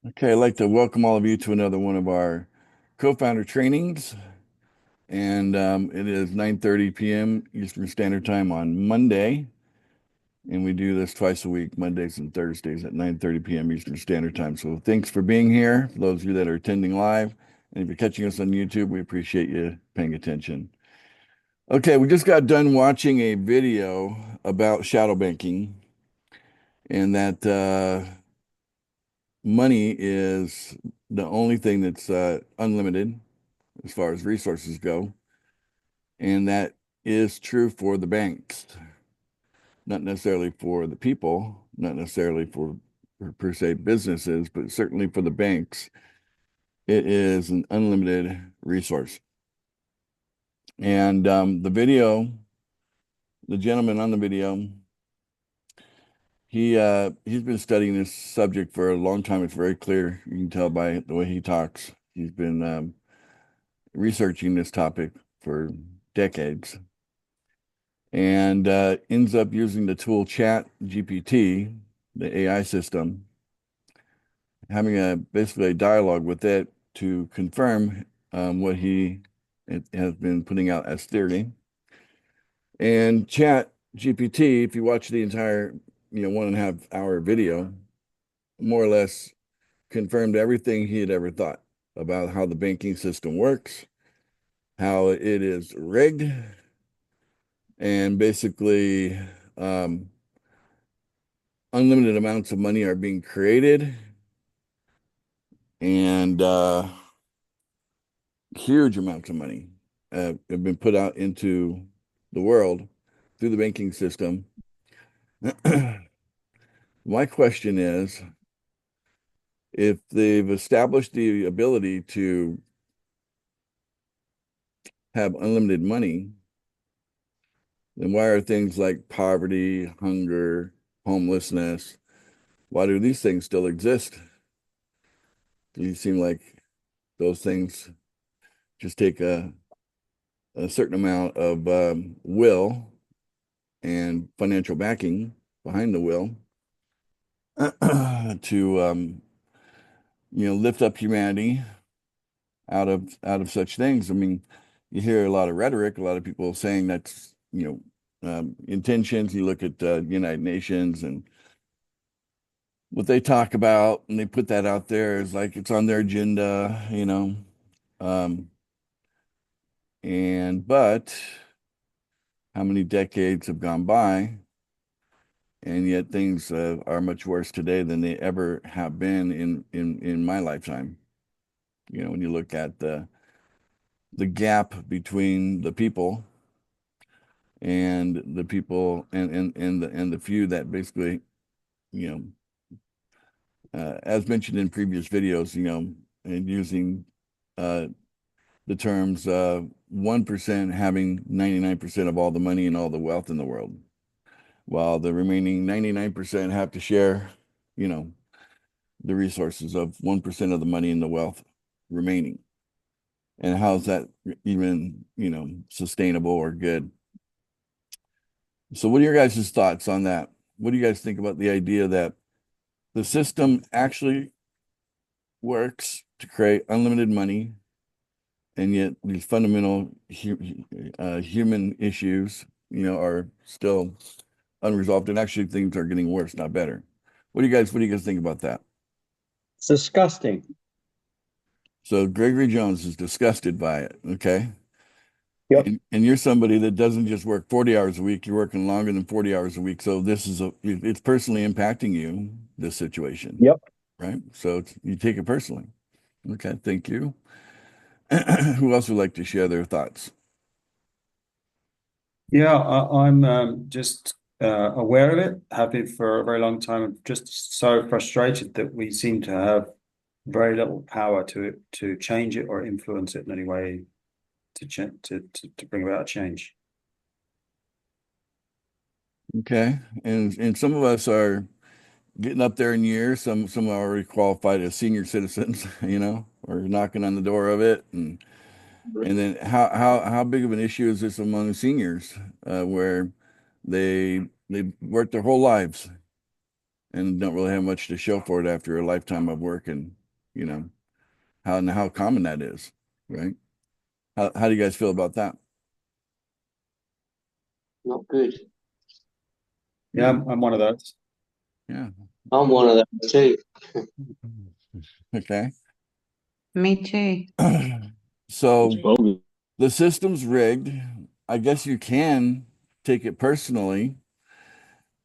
Okay, I'd like to welcome all of you to another one of our co-founder trainings. And it is 9:30 p.m. Eastern Standard Time on Monday. And we do this twice a week, Mondays and Thursdays at 9:30 p.m. Eastern Standard Time. So thanks for being here. For those of you that are attending live, and if you're catching us on YouTube, we appreciate you paying attention. Okay, we just got done watching a video about shadow banking and that money is the only thing that's unlimited as far as resources go. And that is true for the banks, not necessarily for the people, not necessarily for per se businesses, but certainly for the banks. It is an unlimited resource. And the gentleman on the video, he's been studying this subject for a long time. It's very clear. You can tell by the way he talks. He's been researching this topic for decades and ends up using the tool Chat GPT, the AI system, having basically a dialogue with it to confirm what he has been putting out as theory. And Chat GPT, if you watch the entire 1.5 hour video, more or less confirmed everything he had ever thought about how the banking system works, how it is rigged, and basically um, unlimited amounts of money are being created and huge amounts of money have been put out into the world through the banking system. My question is, if they've established the ability to have unlimited money, then why are things like poverty, hunger, homelessness, why do these things still exist? Do you seem like those things just take a certain amount of will and financial backing behind the will to lift up humanity out of such things. I mean, you hear a lot of rhetoric, a lot of people saying that's intentions. You look at United Nations and what they talk about, and they put that out there as like it's on their agenda. Um, and but how many decades have gone by, and yet things are much worse today than they ever have been in my lifetime. When you look at the gap between the people and the few that basically, you as mentioned in previous videos, and using uh, the terms 1% having 99% of all the money and all the wealth in the world, while the remaining 99% have to share, you know, the resources of 1% of the money and the wealth remaining. And how's that even, sustainable or good? So what are your guys' thoughts on that? What do you guys think about the idea that the system actually works to create unlimited money, and yet these fundamental human issues, are still unresolved, and actually things are getting worse, not better. What do you guys think about that? It's disgusting. So Gregory Jones is disgusted by it, okay? Yep. And you're somebody that doesn't just work 40 hours a week, you're working longer than 40 hours a week. So it's personally impacting you, this situation, Yep. right? So you take it personally. Okay, thank you. Who else would like to share their thoughts? Yeah, I'm just aware of it. Have been for a very long time. I'm just so frustrated that we seem to have very little power to change it or influence it in any way to bring about a change. Okay, and some of us are getting up there in years. Some are already qualified as senior citizens, or knocking on the door of it. And then how big of an issue is this among seniors, where they work their whole lives and don't really have much to show for it after a lifetime of work, and you know how common that is, right? How do you guys feel about that? Not good. Yeah, I'm one of those. Yeah. I'm one of those too. Okay. Me too. So Bogus. the system's rigged. I guess you can take it personally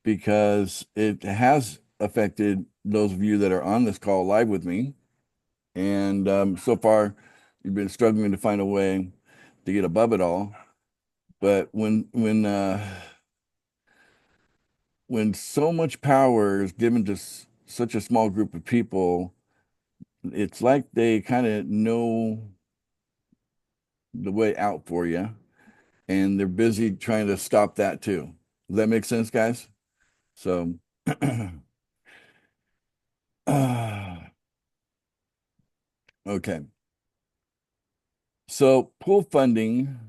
because it has affected those of you that are on this call live with me. And so far, you've been struggling to find a way to get above it all. But when so much power is given to such a small group of people, it's like they kind of know the way out for you, and they're busy trying to stop that too. Does that make sense, guys? So, okay. So, pool funding,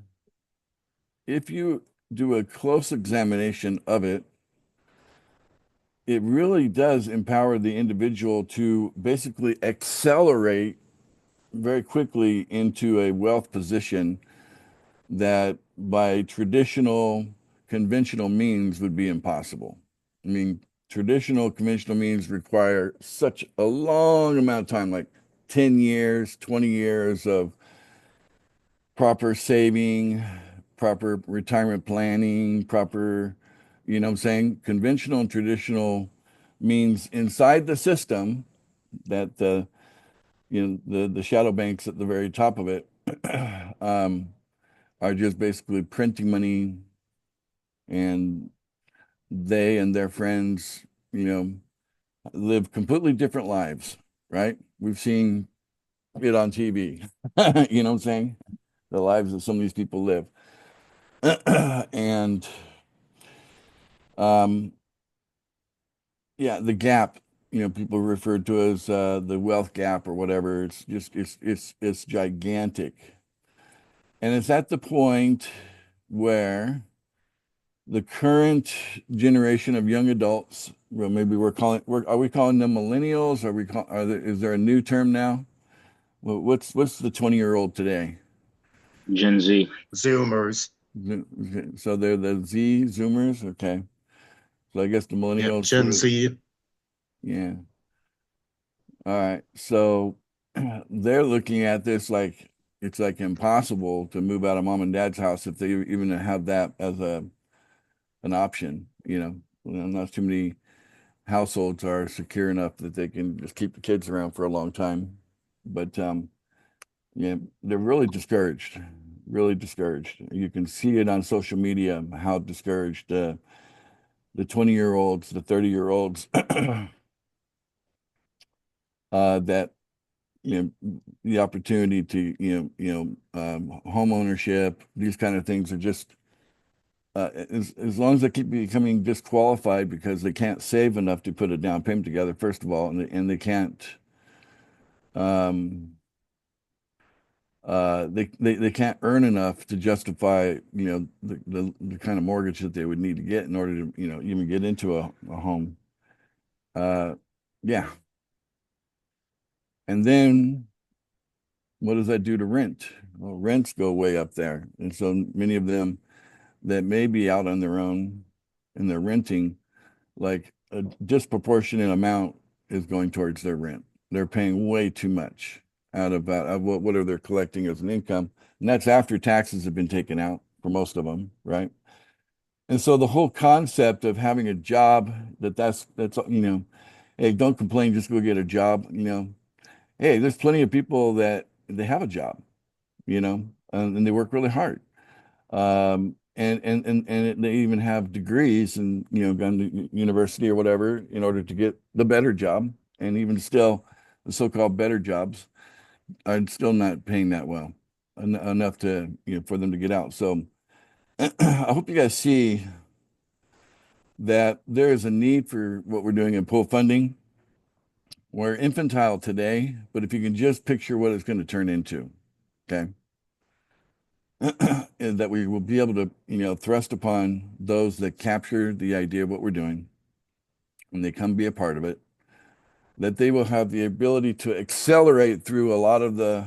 if you do a close examination of it, it really does empower the individual to basically accelerate very quickly into a wealth position that by traditional, conventional means would be impossible. I mean, traditional, conventional means require such a long amount of time, like 10 years, 20 years of proper saving, proper retirement planning, proper, you know what I'm saying? Conventional and traditional means inside the system that the shadow banks at the very top of it um, are just basically printing money, and they and their friends, you know, live completely different lives, right? We've seen it on TV. You know what I'm saying? The lives that some of these people live. And um yeah, the gap, you know, people refer to as the wealth gap or whatever. It's just it's gigantic. And it's at the point where the current generation of young adults, well, maybe are we calling them millennials? Is there a new term now? Well, what's the 20-year-old today? Gen Z. Zoomers. So they're the Z Zoomers, okay. So I guess the Yep, millennials Gen Z. yeah. All right. So they're looking at this like it's like impossible to move out of mom and dad's house if they even have that as an option, you know. Not too many households are secure enough that they can just keep the kids around for a long time. But yeah, they're really discouraged, really discouraged. You can see it on social media how discouraged the 20-year-olds, the 30-year-olds that the opportunity to home ownership, these kind of things are just as long as they keep becoming disqualified because they can't save enough to put a down payment together, first of all, and they can't um, they can't earn enough to justify the kind of mortgage that they would need to get in order to even get into a home. Uh, yeah, and then what does that do to rent? Well, rents go way up there, and so many of them that may be out on their own and they're renting, like a disproportionate amount is going towards their rent. They're paying way too much out of whatever they're collecting as an income, and that's after taxes have been taken out for most of them, right? And so the whole concept of having a job that's hey, don't complain, just go get a job, hey, there's plenty of people that they have a job, and they work really hard. And they even have degrees and gone to university or whatever in order to get the better job. And even still, the so-called better jobs are still not paying that well enough to for them to get out. So I hope you guys see that there is a need for what we're doing in pool funding. We're infantile today, but if you can just picture what it's going to turn into, okay? And that we will be able to, thrust upon those that capture the idea of what we're doing, and they come be a part of it, that they will have the ability to accelerate through a lot of the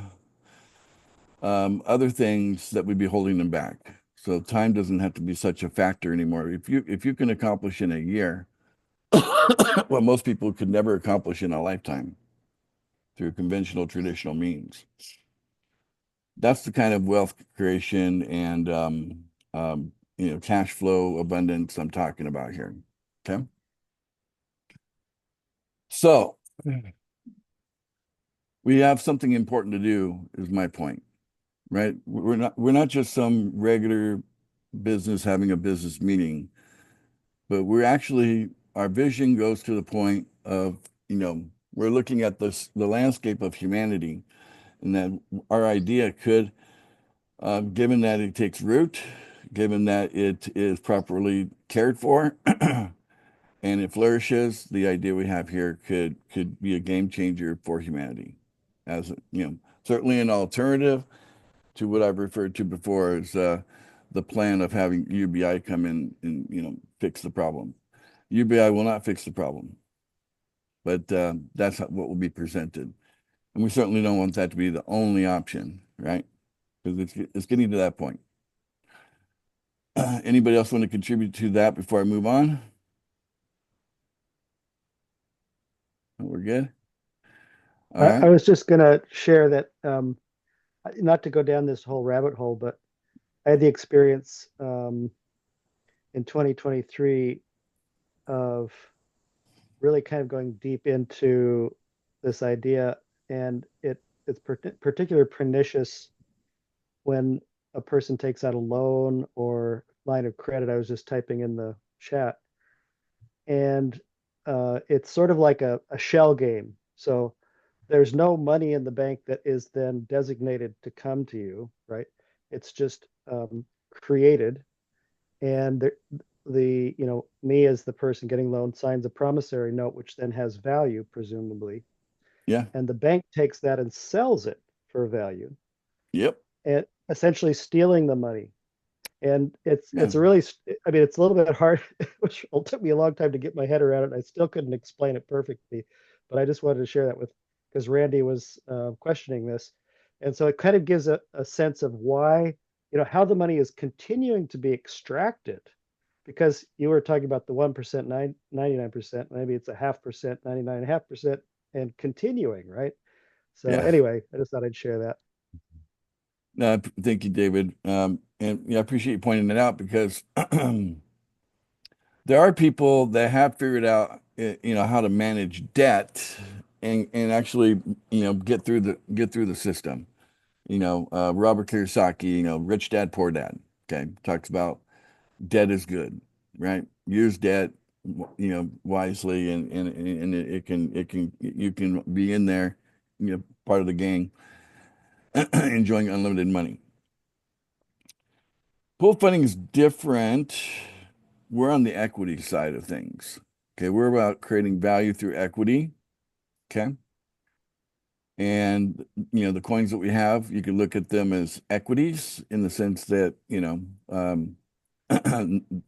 other things that would be holding them back. So time doesn't have to be such a factor anymore. If you can accomplish in a year what most people could never accomplish in a lifetime through conventional traditional means, that's the kind of wealth creation and cash flow abundance I'm talking about here. Okay. So we have something important to do, is my point, right? We're not just some regular business having a business meeting, but we're actually, our vision goes to the point of, we're looking at the landscape of humanity, and that our idea could, given that it takes root, given that it is properly cared for, and it flourishes, the idea we have here could be a game changer for humanity, as certainly an alternative to what I've referred to before as the plan of having UBI come in and fix the problem. UBI will not fix the problem, but that's what will be presented, and we certainly don't want that to be the only option, right? Because it's getting to that point. Anybody else want to contribute to that before I move on? We're good. All I right. was just going to share that, not to go down this whole rabbit hole, but I had the experience in 2023 of really kind of going deep into this idea, and it's particularly pernicious when a person takes out a loan or line of credit. I was just typing in the chat, and it's sort of like a shell game. So there's no money in the bank that is then designated to come to you, right? It's just created, and me as the person getting loan signs a promissory note, which then has value, presumably, Yeah. and the bank takes that and sells it for value, Yep. and essentially stealing the money. And it's Yeah. a really, I mean, it's a little bit hard, which took me a long time to get my head around it. I still couldn't explain it perfectly, but I just wanted to share that because Randy was questioning this. And so it kind of gives a sense of why, how the money is continuing to be extracted, because you were talking about the 1%, 99%, maybe it's a 0.5%, 99.5%, and continuing, right? So Yeah. anyway, I just thought I'd share that. No, thank you, David. And I appreciate you pointing it out, because there are people that have figured out, how to manage debt and actually, get through the system. Robert Kiyosaki, Rich Dad, Poor Dad. Okay, talks about debt is good, right? Use debt, wisely, and you can be in there, part of the gang, enjoying unlimited money. Pool funding is different. We're on the equity side of things. Okay, we're about creating value through equity. Okay. And the coins that we have, you can look at them as equities in the sense that,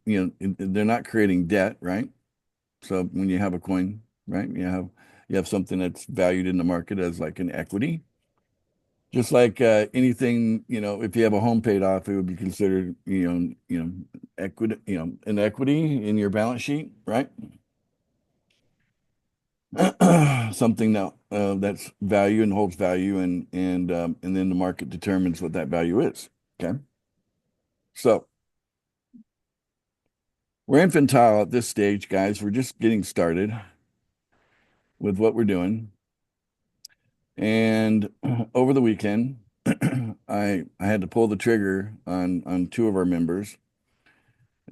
they're not creating debt, right? So when you have a coin, right, you have something that's valued in the market as like an equity. Just like anything, if you have a home paid off, it would be considered, equity, an equity in your balance sheet, right? Something that that's value and holds value, and then the market determines what that value is. Okay, so we're infantile at this stage, guys. We're just getting started with what we're doing. And over the weekend, I had to pull the trigger on two of our members.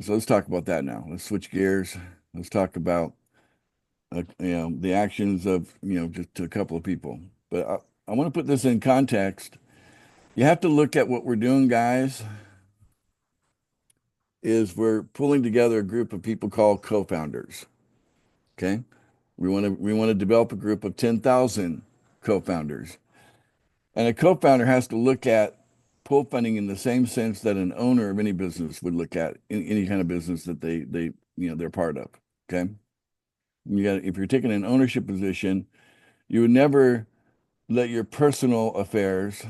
So let's talk about that now. Let's switch gears. Let's talk about the actions of just a couple of people. But I want to put this in context. You have to look at what we're doing, guys. Is we're pulling together a group of people called co-founders. Okay, we want to develop a group of 10,000 co-founders. And a co-founder has to look at pool funding in the same sense that an owner of any business would look at any kind of business that they're part of. Okay. If you're taking an ownership position, you would never let your personal affairs,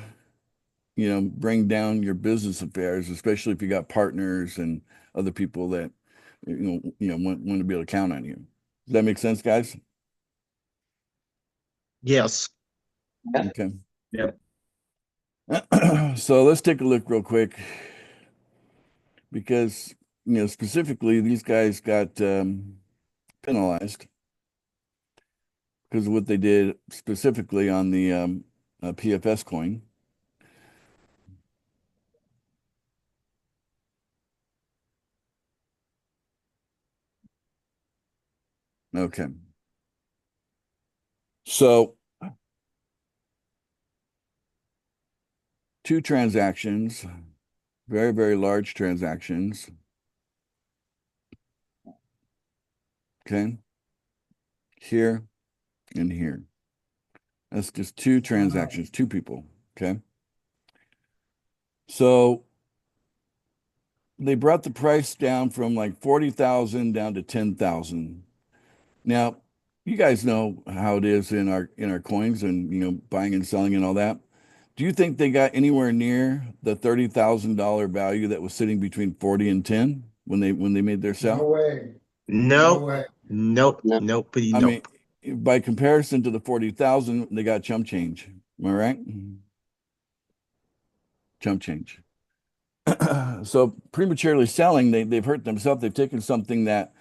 bring down your business affairs, especially if you got partners and other people that, want to be able to count on you. Does that make sense, guys? Yes. Okay. Yep. So let's take a look real quick because, specifically these guys got penalized because of what they did specifically on the PFS coin. Okay. So 2 transactions, very, very large transactions. Okay. Here and here. That's just 2 transactions, 2 people. Okay. So they brought the price down from like 40,000 down to 10,000. Now, you guys know how it is in our coins and buying and selling and all that. Do you think they got anywhere near the $30,000 value that was sitting between 40 and 10 when they made their No sell? way. Nope. No way. Nope. No. Nope. I Nope. mean, by comparison to the 40,000, they got chump change. Am I right? Chump change. So prematurely selling, they've hurt themselves. They've taken something that,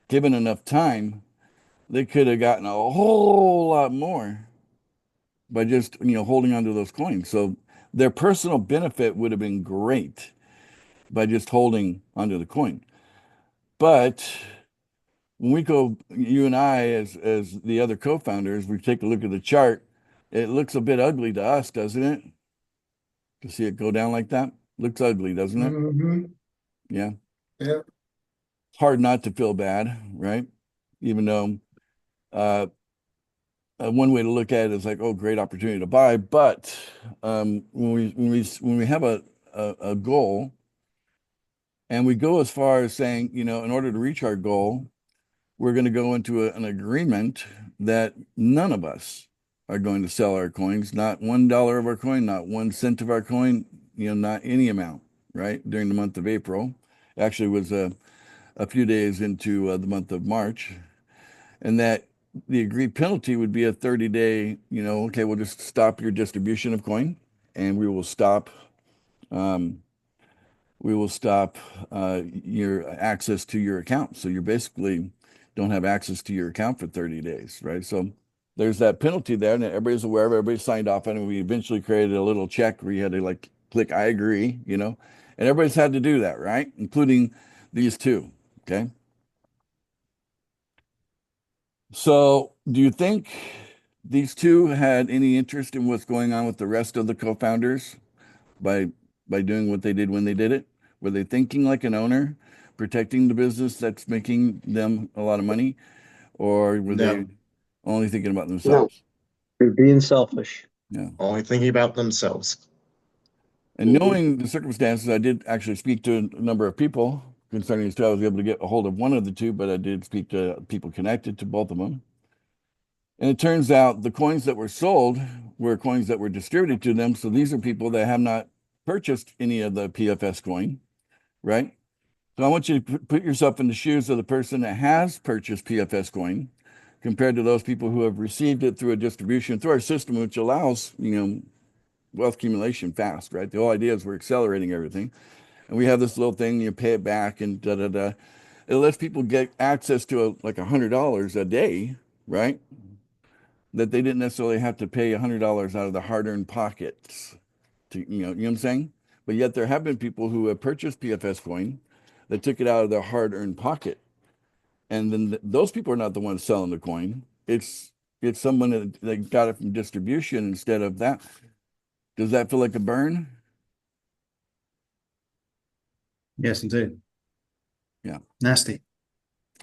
given enough time, they could have gotten a whole lot more by just holding onto those coins. So their personal benefit would have been great by just holding onto the coin. But when we go, you and I, as the other co-founders, we take a look at the chart. It looks a bit ugly to us, doesn't it? To see it go down like that looks ugly, doesn't it? Mm-hmm. Yeah. Yep. Hard not to feel bad, right? Even though one way to look at it is like, oh, great opportunity to buy. But when we have a goal, and we go as far as saying, in order to reach our goal, we're going to go into an agreement that none of us are going to sell our coins, not $1 of our coin, not 1 cent of our coin, not any amount, right? During the month of April. Actually, it was a few days into the month of March, and that the agreed penalty would be a 30-day, okay, we'll just stop your distribution of coin, and we will stop your access to your account. So you basically don't have access to your account for 30 days, right? So there's that penalty there, and everybody's aware of it. Everybody signed off on it. We eventually created a little check where you had to like click I agree, and everybody's had to do that, right? Including these 2, okay? So do you think these 2 had any interest in what's going on with the rest of the co-founders by doing what they did when they did it? Were they thinking like an owner, protecting the business that's making them a lot of money, or were No. they only thinking about themselves? They're being selfish. Yeah. Only thinking about themselves. And knowing the circumstances, I did actually speak to a number of people concerning this too. I was able to get a hold of one of the 2, but I did speak to people connected to both of them. And it turns out the coins that were sold were coins that were distributed to them. So these are people that have not purchased any of the PFS coin, right? So I want you to put yourself in the shoes of the person that has purchased PFS coin compared to those people who have received it through a distribution through our system, which allows, wealth accumulation fast, right? The whole idea is we're accelerating everything. And we have this little thing, you pay it back and da, da, da. It lets people get access to like $100 a day, right? That they didn't necessarily have to pay $100 out of their hard-earned pockets to, you know what I'm saying? But yet there have been people who have purchased PFS coin that took it out of their hard-earned pocket. And then those people are not the ones selling the coin. It's someone that got it from distribution instead of that. Does that feel like a burn? Yes, indeed. Yeah. Nasty.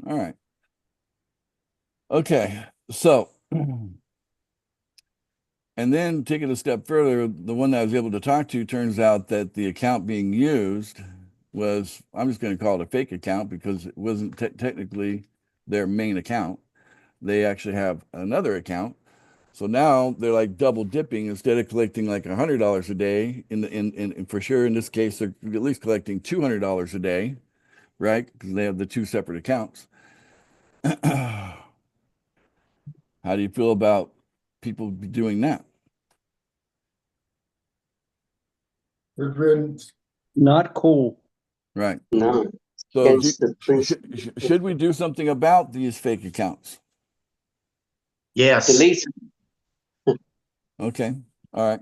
All right. Okay. So, and then take it a step further, the one that I was able to talk to turns out that the account being used was, I'm just going to call it a fake account because it wasn't technically their main account. they actually have another account. So now they're like double dipping. Instead of collecting like $100 a day in for sure in this case they're at least collecting $200 a day, right? Because they have the two separate accounts. How do you feel about people doing that? Not cool. Right. No. So Against the principle. should we do something about these fake accounts? Yes. Delete them. Okay. All right.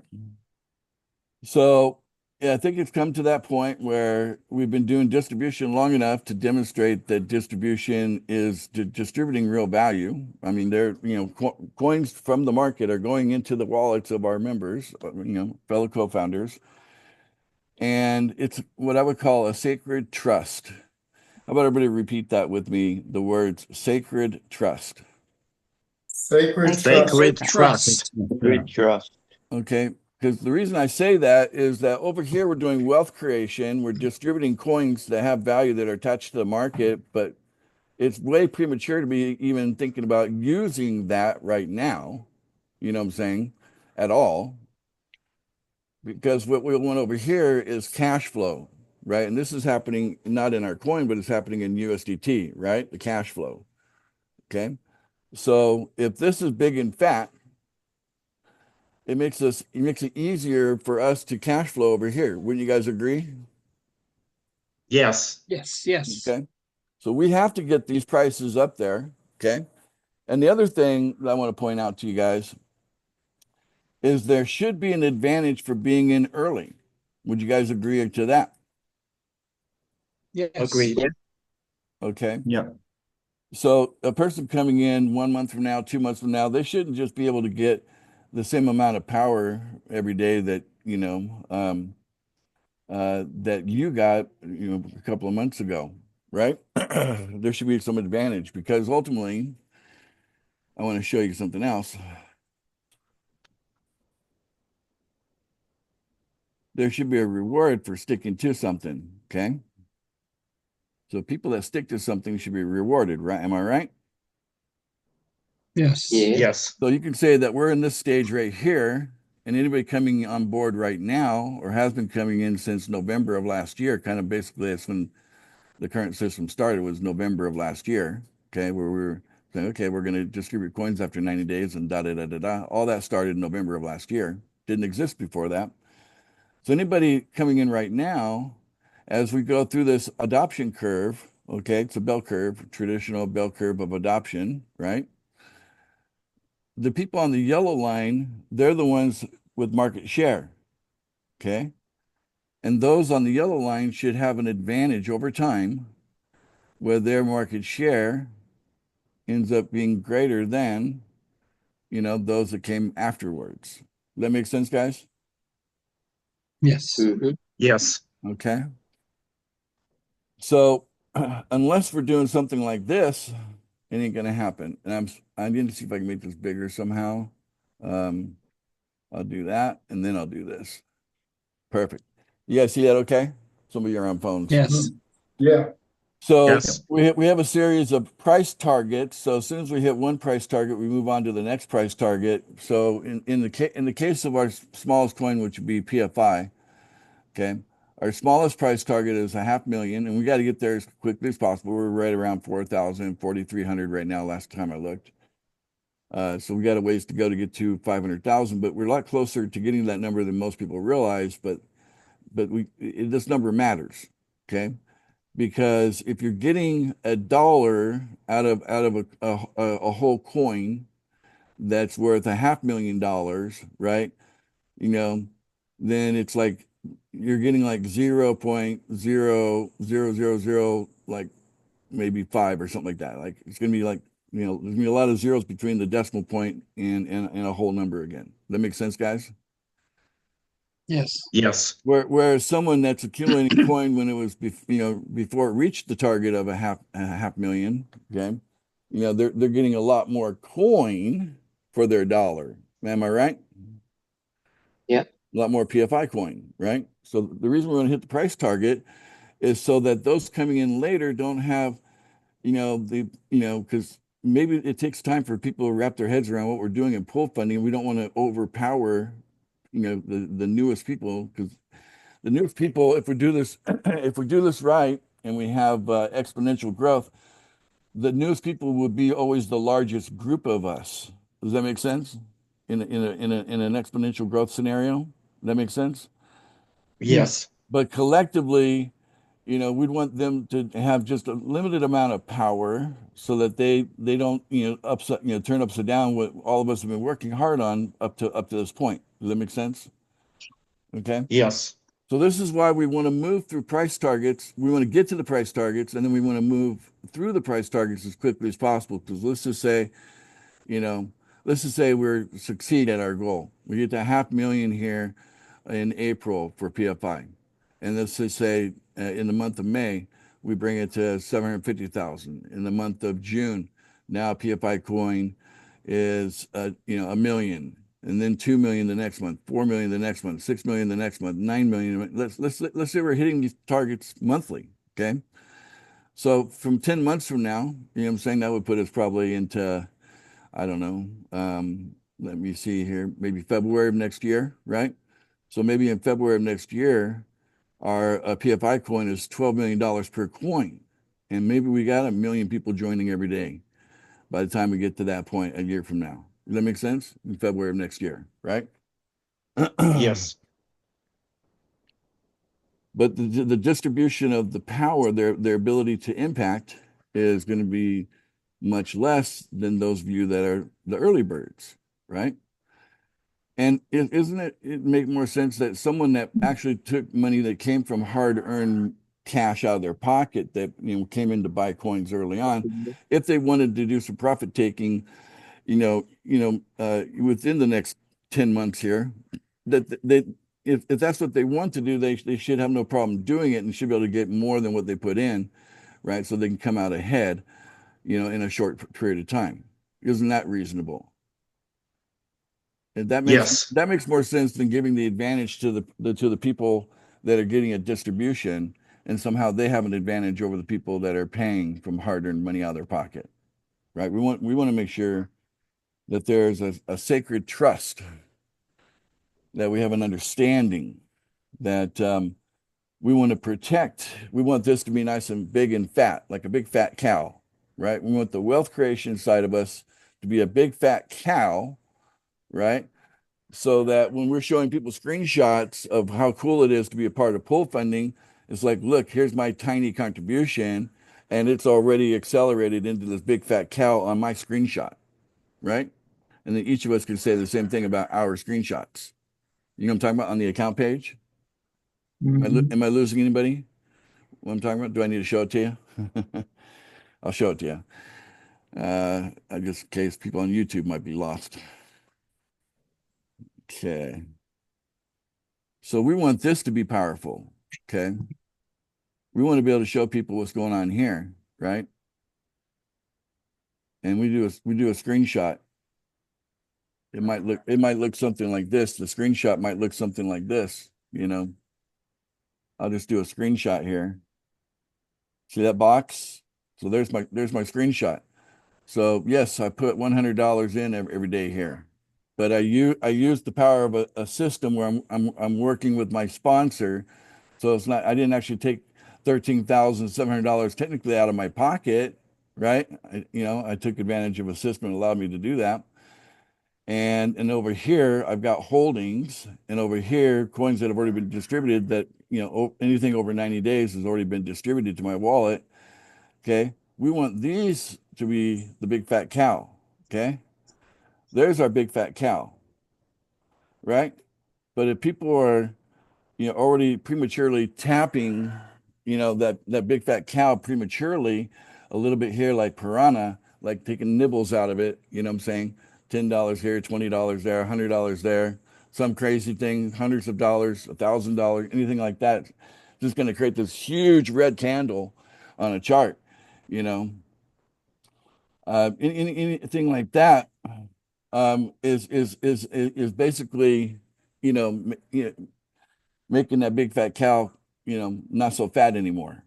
So yeah, I think it's come to that point where we've been doing distribution long enough to demonstrate that distribution is distributing real value. I mean, coins from the market are going into the wallets of our members, fellow co-founders. And it's what I would call a sacred trust. How about everybody repeat that with me? The words sacred trust. Sacred Sacred trust. Good trust. Okay. Because the reason I say that is that over here we're doing wealth creation. We're distributing coins that have value that are attached to the market, but it's way premature to be even thinking about using that right now. You know what I'm saying? At all. Because what we want over here is cash flow, right? And this is happening not in our coin, but it's happening in USDT, right? The cash flow. Okay. So if this is big and fat, it makes it easier for us to cash flow over here. Wouldn't you guys agree? Yes. Yes. Okay. So we have to get these prices up there. Okay. And the other thing that I want to point out to you guys is there should be an advantage for being in early. Would you guys agree to that? Yes. Agreed. Yeah. Okay. Yeah. So a person coming in 1 month from now, 2 months from now, they shouldn't just be able to get the same amount of power every day that, that you got, a couple of months ago, right? There should be some advantage because ultimately, I want to show you something else. There should be a reward for sticking to something, okay? So people that stick to something should be rewarded, right? Am I right? Yes. Yeah. Yes. So you can say that we're in this stage right here, and anybody coming on board right now or has been coming in since November of last year, kind of basically that's when the current system started, was November of last year, okay, where we were saying, okay, we're going to distribute coins after 90 days and da da da da da. All that started in November of last year. Didn't exist before that. So anybody coming in right now, as we go through this adoption curve, okay, it's a bell curve, traditional bell curve of adoption, right? The people on the yellow line, they're the ones with market share, okay? And those on the yellow line should have an advantage over time where their market share ends up being greater than, those that came afterwards. Does that make sense, guys? Yes. Mm-hmm. Yes. Okay. So unless we're doing something like this, it ain't gonna happen. And I'm going to see if I can make this bigger somehow. I'll do that, and then I'll do this. Perfect. You guys see that okay? Some of you are on phones. Yes. Yeah. So Yes. we have a series of price targets. So as soon as we hit one price target, we move on to the next price target. So in the case of our smallest coin, which would be PFI, okay, our smallest price target is $500,000, and we got to get there as quickly as possible. We're right around 4,000, 4,300 right now. Last time I looked. So we got a ways to go to get to 500,000, but we're a lot closer to getting that number than most people realize. But this number matters, okay? Because if you're getting $1 out of a whole coin that's worth $500,000, right? Then it's like you're getting like 0.0000 like maybe 5 or something like that. Like it's gonna be like, there's gonna be a lot of zeros between the decimal point and a whole number again. That makes sense, guys? Yes. Yes. Whereas someone that's accumulating coin when it was before it reached the target of a half million, okay, they're getting a lot more coin for their dollar. Am I right? Yeah. A lot more PFI coin, right? So the reason we're going to hit the price target is so that those coming in later don't have, because maybe it takes time for people to wrap their heads around what we're doing in pool funding. We don't want to overpower, the newest people, because the newest people, if we do this, if we do this right and we have exponential growth, the newest people would be always the largest group of us. Does that make sense? In an exponential growth scenario, does that make sense? Yes. But collectively, we'd want them to have just a limited amount of power so that they don't, upset, turn upside down what all of us have been working hard on up to this point. Does that make sense? Okay. Yes. So this is why we want to move through price targets. We want to get to the price targets, and then we want to move through the price targets as quickly as possible. Because you know, let's just say we're succeed at our goal. We get to 500,000 here in April for PFI. And let's just say in the month of May, we bring it to 750,000. In the month of June, now PFI coin is, 1 million, and then 2 million the next month, 4 million the next month, 6 million the next month, 9 million. Let's say we're hitting these targets monthly. Okay. So from 10 months from now, you know what I'm saying? That would put us probably into, I don't know, let me see here, maybe February of next year, right? So maybe in February of next year, our PFI coin is $12 million per coin. And maybe we got 1 million people joining every day by the time we get to that point a year from now. Does that make sense? In February of next year, right? Yes. But the distribution of the power, their ability to impact is going to be much less than those of you that are the early birds, right? And isn't it make more sense that someone that actually took money that came from hard-earned cash out of their pocket that came in to buy coins early on, if they wanted to do some profit taking, within the next 10 months here, that they if that's what they want to do, they should have no problem doing it and should be able to get more than what they put in, right? So they can come out ahead, in a short period of time. Isn't that reasonable? And Yes. that makes more sense than giving the advantage to the people that are getting a distribution, and somehow they have an advantage over the people that are paying from hard-earned money out of their pocket, right? We want to make sure that there's a sacred trust, that we have an understanding that we want to protect. We want this to be nice and big and fat, like a big fat cow, right? We want the wealth creation side of us to be a big fat cow, right? So that when we're showing people screenshots of how cool it is to be a part of pool funding, it's like, look, here's my tiny contribution, and it's already accelerated into this big fat cow on my screenshot, right? And then each of us can say the same thing about our screenshots. You know what I'm talking about on the account page? Am I losing anybody? What I'm talking about? Do I need to show it to you? I'll show it to you. Just in case people on YouTube might be lost. Okay. So we want this to be powerful. Okay. We want to be able to show people what's going on here, right? And we do a screenshot. It might look something like this. The screenshot might look something like this, I'll just do a screenshot here. See that box? So there's my screenshot. So yes, I put $100 in every day here, but I use the power of a system where I'm working with my sponsor. So I didn't actually take $13,700 technically out of my pocket, right? I took advantage of a system that allowed me to do that. And over here, I've got holdings, and over here, coins that have already been distributed that, anything over 90 days has already been distributed to my wallet. Okay. We want these to be the big fat cow. Okay. There's our big fat cow, right? But if people are, already prematurely tapping, that big fat cow prematurely a little bit here, like piranha, like taking nibbles out of it, you know what I'm saying? $10 here, $20 there, $100 there, some crazy thing, hundreds of dollars, $1,000, anything like that. Just going to create this huge red candle on a chart, anything like that is basically, making that big fat cow, not so fat anymore.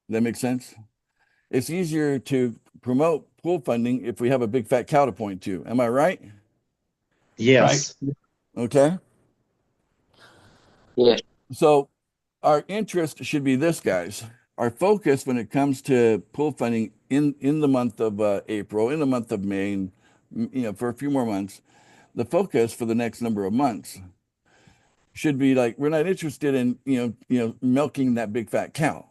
Does that make sense? it's easier to promote pool funding if we have a big fat cow to point to. Am I right? Yes. Okay. Yeah. So our interest should be this, guys. Our focus when it comes to pool funding in the month of April, in the month of May, and for a few more months, the focus for the next number of months should be like we're not interested in milking that big fat cow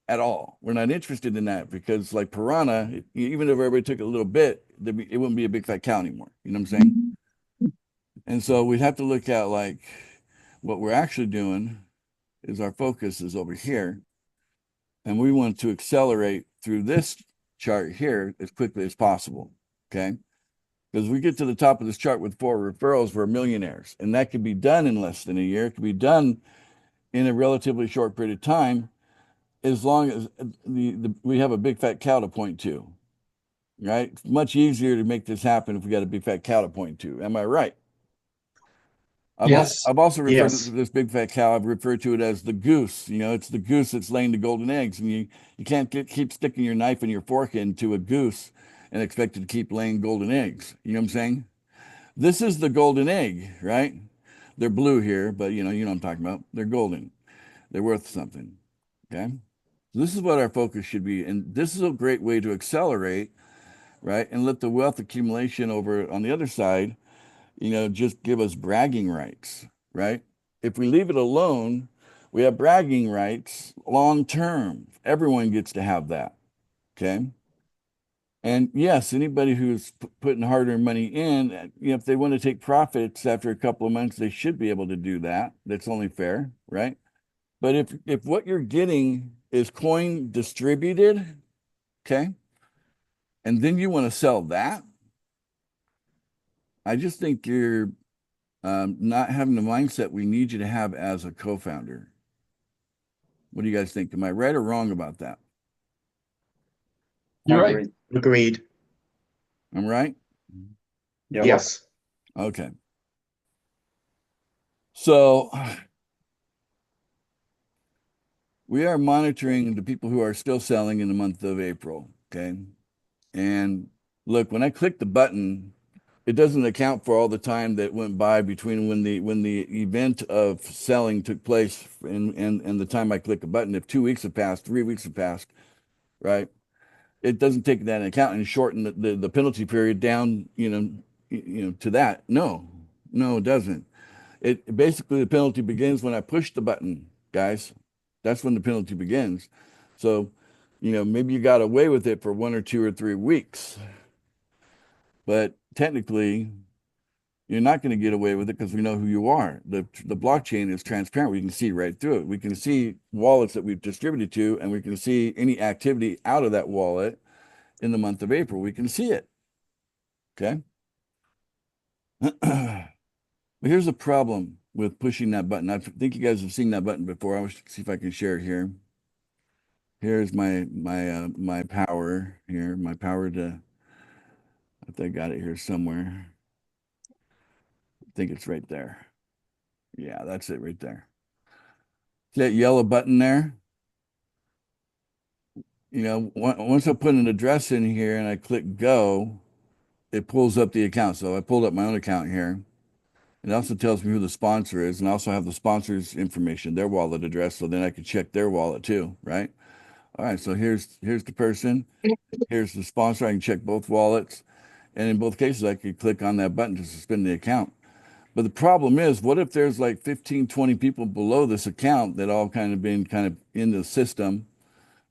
at all. We're not interested in that because like piranha, even if everybody took a little bit, it wouldn't be a big fat cow anymore. You know what I'm saying? And so we'd have to look at like what we're actually doing is our focus is over here. And we want to accelerate through this chart here as quickly as possible. Okay. Because we get to the top of this chart with 4 referrals, we're millionaires. And that could be done in less than a year. It could be done in a relatively short period of time, as long as we have a big fat cow to point to. Right? It's much easier to make this happen if we got a big fat cow to point to. Am I right? Yes. I've also referred Yes. to this big fat cow. I've referred to it as the goose. It's the goose that's laying the golden eggs, and you can't keep sticking your knife and your fork into a goose and expect it to keep laying golden eggs. You know what I'm saying? This is the golden egg, right? They're blue here, but you know what I'm talking about. They're golden. They're worth something. Okay. So this is what our focus should be, and this is a great way to accelerate, right? And let the wealth accumulation over on the other side just give us bragging rights, right? If we leave it alone, we have bragging rights long term. Everyone gets to have that. Okay. And yes, anybody who's putting hard-earned money in, if they want to take profits after a couple of months, they should be able to do that. That's only fair, right? But if what you're getting is coin distributed, okay, and then you want to sell that, I just think you're not having the mindset we need you to have as a co-founder. What do you guys think? Am I right or wrong about that? You're right. Agreed. Agreed. I'm right? Yeah. Yes. Okay. So we are monitoring the people who are still selling in the month of April, okay? And look, when I click the button, it doesn't account for all the time that went by between when the event of selling took place and the time I click a button. If 2 weeks have passed, 3 weeks have passed, right? It doesn't take that into account and shorten the penalty period down, to that. No, it doesn't. It basically the penalty begins when I push the button, guys. That's when the penalty begins. So, maybe you got away with it for 1 or 2 or 3 weeks, but technically you're not going to get away with it because we know who you are. The blockchain is transparent. We can see right through it. We can see wallets that we've distributed to, and we can see any activity out of that wallet in the month of April. We can see it. Okay. But here's the problem with pushing that button. I think you guys have seen that button before. I want to see if I can share it here. Here's my power here. My power to, I think I got it here somewhere. I think it's right there. Yeah, that's it right there. See that yellow button there? Once I put an address in here and I click go, it pulls up the account. So I pulled up my own account here. It also tells me who the sponsor is, and I also have the sponsor's information, their wallet address, so then I can check their wallet too, right? All right, so here's the person, here's the sponsor. I can check both wallets, and in both cases, I could click on that button to suspend the account. But the problem is, what if there's like 15, 20 people below this account that all kind of been kind of in the system,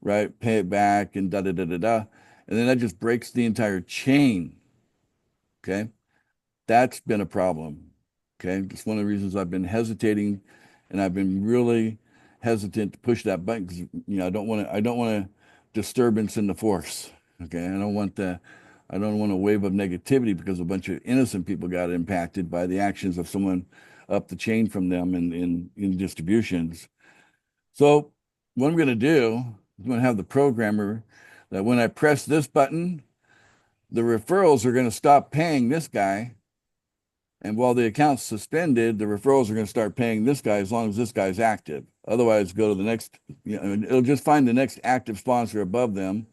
right? Pay it back and da da da da da, and then that just breaks the entire chain. Okay, that's been a problem. Okay, that's one of the reasons I've been hesitating, and I've been really hesitant to push that button because I don't want to disturbance in the force. Okay, I don't want a wave of negativity because a bunch of innocent people got impacted by the actions of someone up the chain from them in distributions. So what I'm going to do is I'm going to have the programmer that when I press this button, the referrals are going to stop paying this guy. And while the account's suspended, the referrals are going to start paying this guy as long as this guy's active. Otherwise, go to the next, it'll just find the next active sponsor above them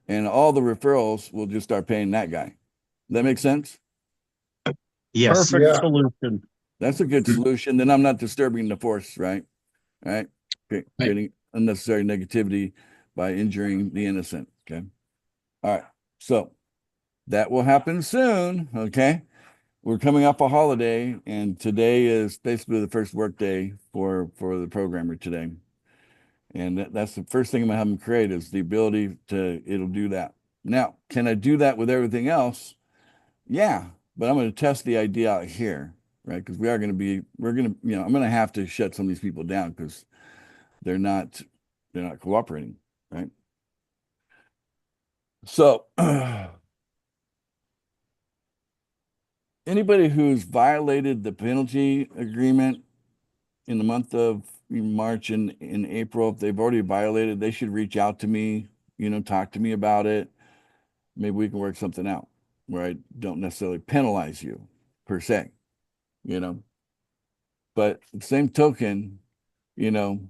and all the referrals will just start paying that guy. That make sense? Yes. Perfect Yeah. solution. That's a good solution. Then I'm not disturbing the force, right? Right? Creating unnecessary negativity by injuring the innocent. Okay. All right. So that will happen soon. Okay. We're coming off a holiday, and today is basically the first work day for the programmer today. And that's the first thing I'm gonna have them create is the ability to it'll do that. Now, can I do that with everything else? Yeah, but I'm going to test the idea out here, right? Because we're going to, I'm going to have to shut some of these people down because they're not cooperating, right? So anybody who's violated the penalty agreement in the month of March and in April, if they've already violated, they should reach out to me, talk to me about it. Maybe we can work something out where I don't necessarily penalize you per se, But the same token, you know,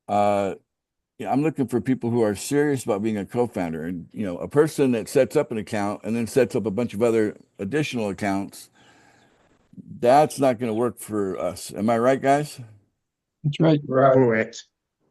yeah, I'm looking for people who are serious about being a co-founder, and a person that sets up an account and then sets up a bunch of other additional accounts. That's not going to work for us. Am I right, guys? That's right. Right. Correct.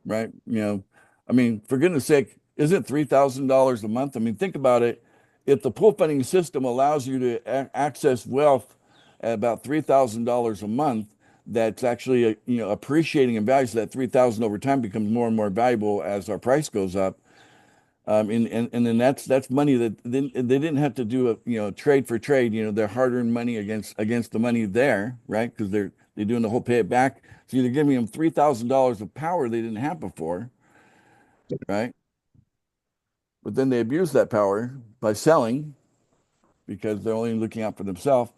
Right? I mean, for goodness sake, isn't $3,000 a month? I mean, think about it. If the pool funding system allows you to access wealth at about $3,000 a month, that's actually appreciating in value. So that 3,000 over time becomes more and more valuable as our price goes up. And then that's money that they didn't have to do a trade for trade. Their hard-earned money against the money there, right? Because they're doing the whole pay it back. So you're giving them $3,000 of power they didn't have before, right? But then they abuse that power by selling because they're only looking out for themselves.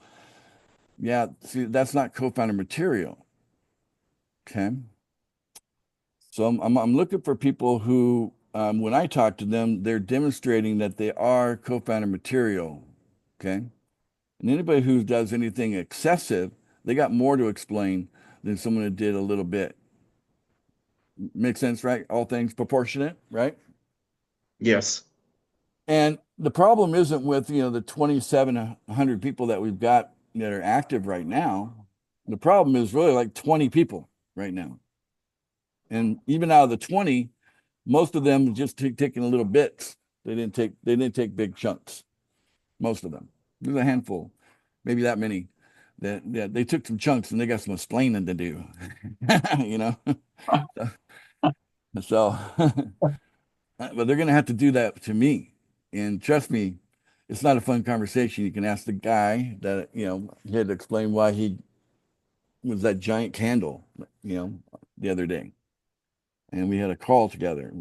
Yeah, see, that's not co-founder material. Okay. So I'm looking for people who, when I talk to them, they're demonstrating that they are co-founder material. Okay. And anybody who does anything excessive, they got more to explain than someone who did a little bit. Makes sense, right? All things proportionate, right? Yes. And the problem isn't with, the 2,700 people that we've got that are active right now. The problem is really like 20 people right now. And even out of the 20, most of them just taking a little bits. They didn't take big chunks. Most of them. There's a handful, maybe that many. That they took some chunks and they got some explaining to do. So, but they're gonna have to do that to me. And trust me, it's not a fun conversation. You can ask the guy that, he had to explain why he was that giant candle, the other day. And we had a call together.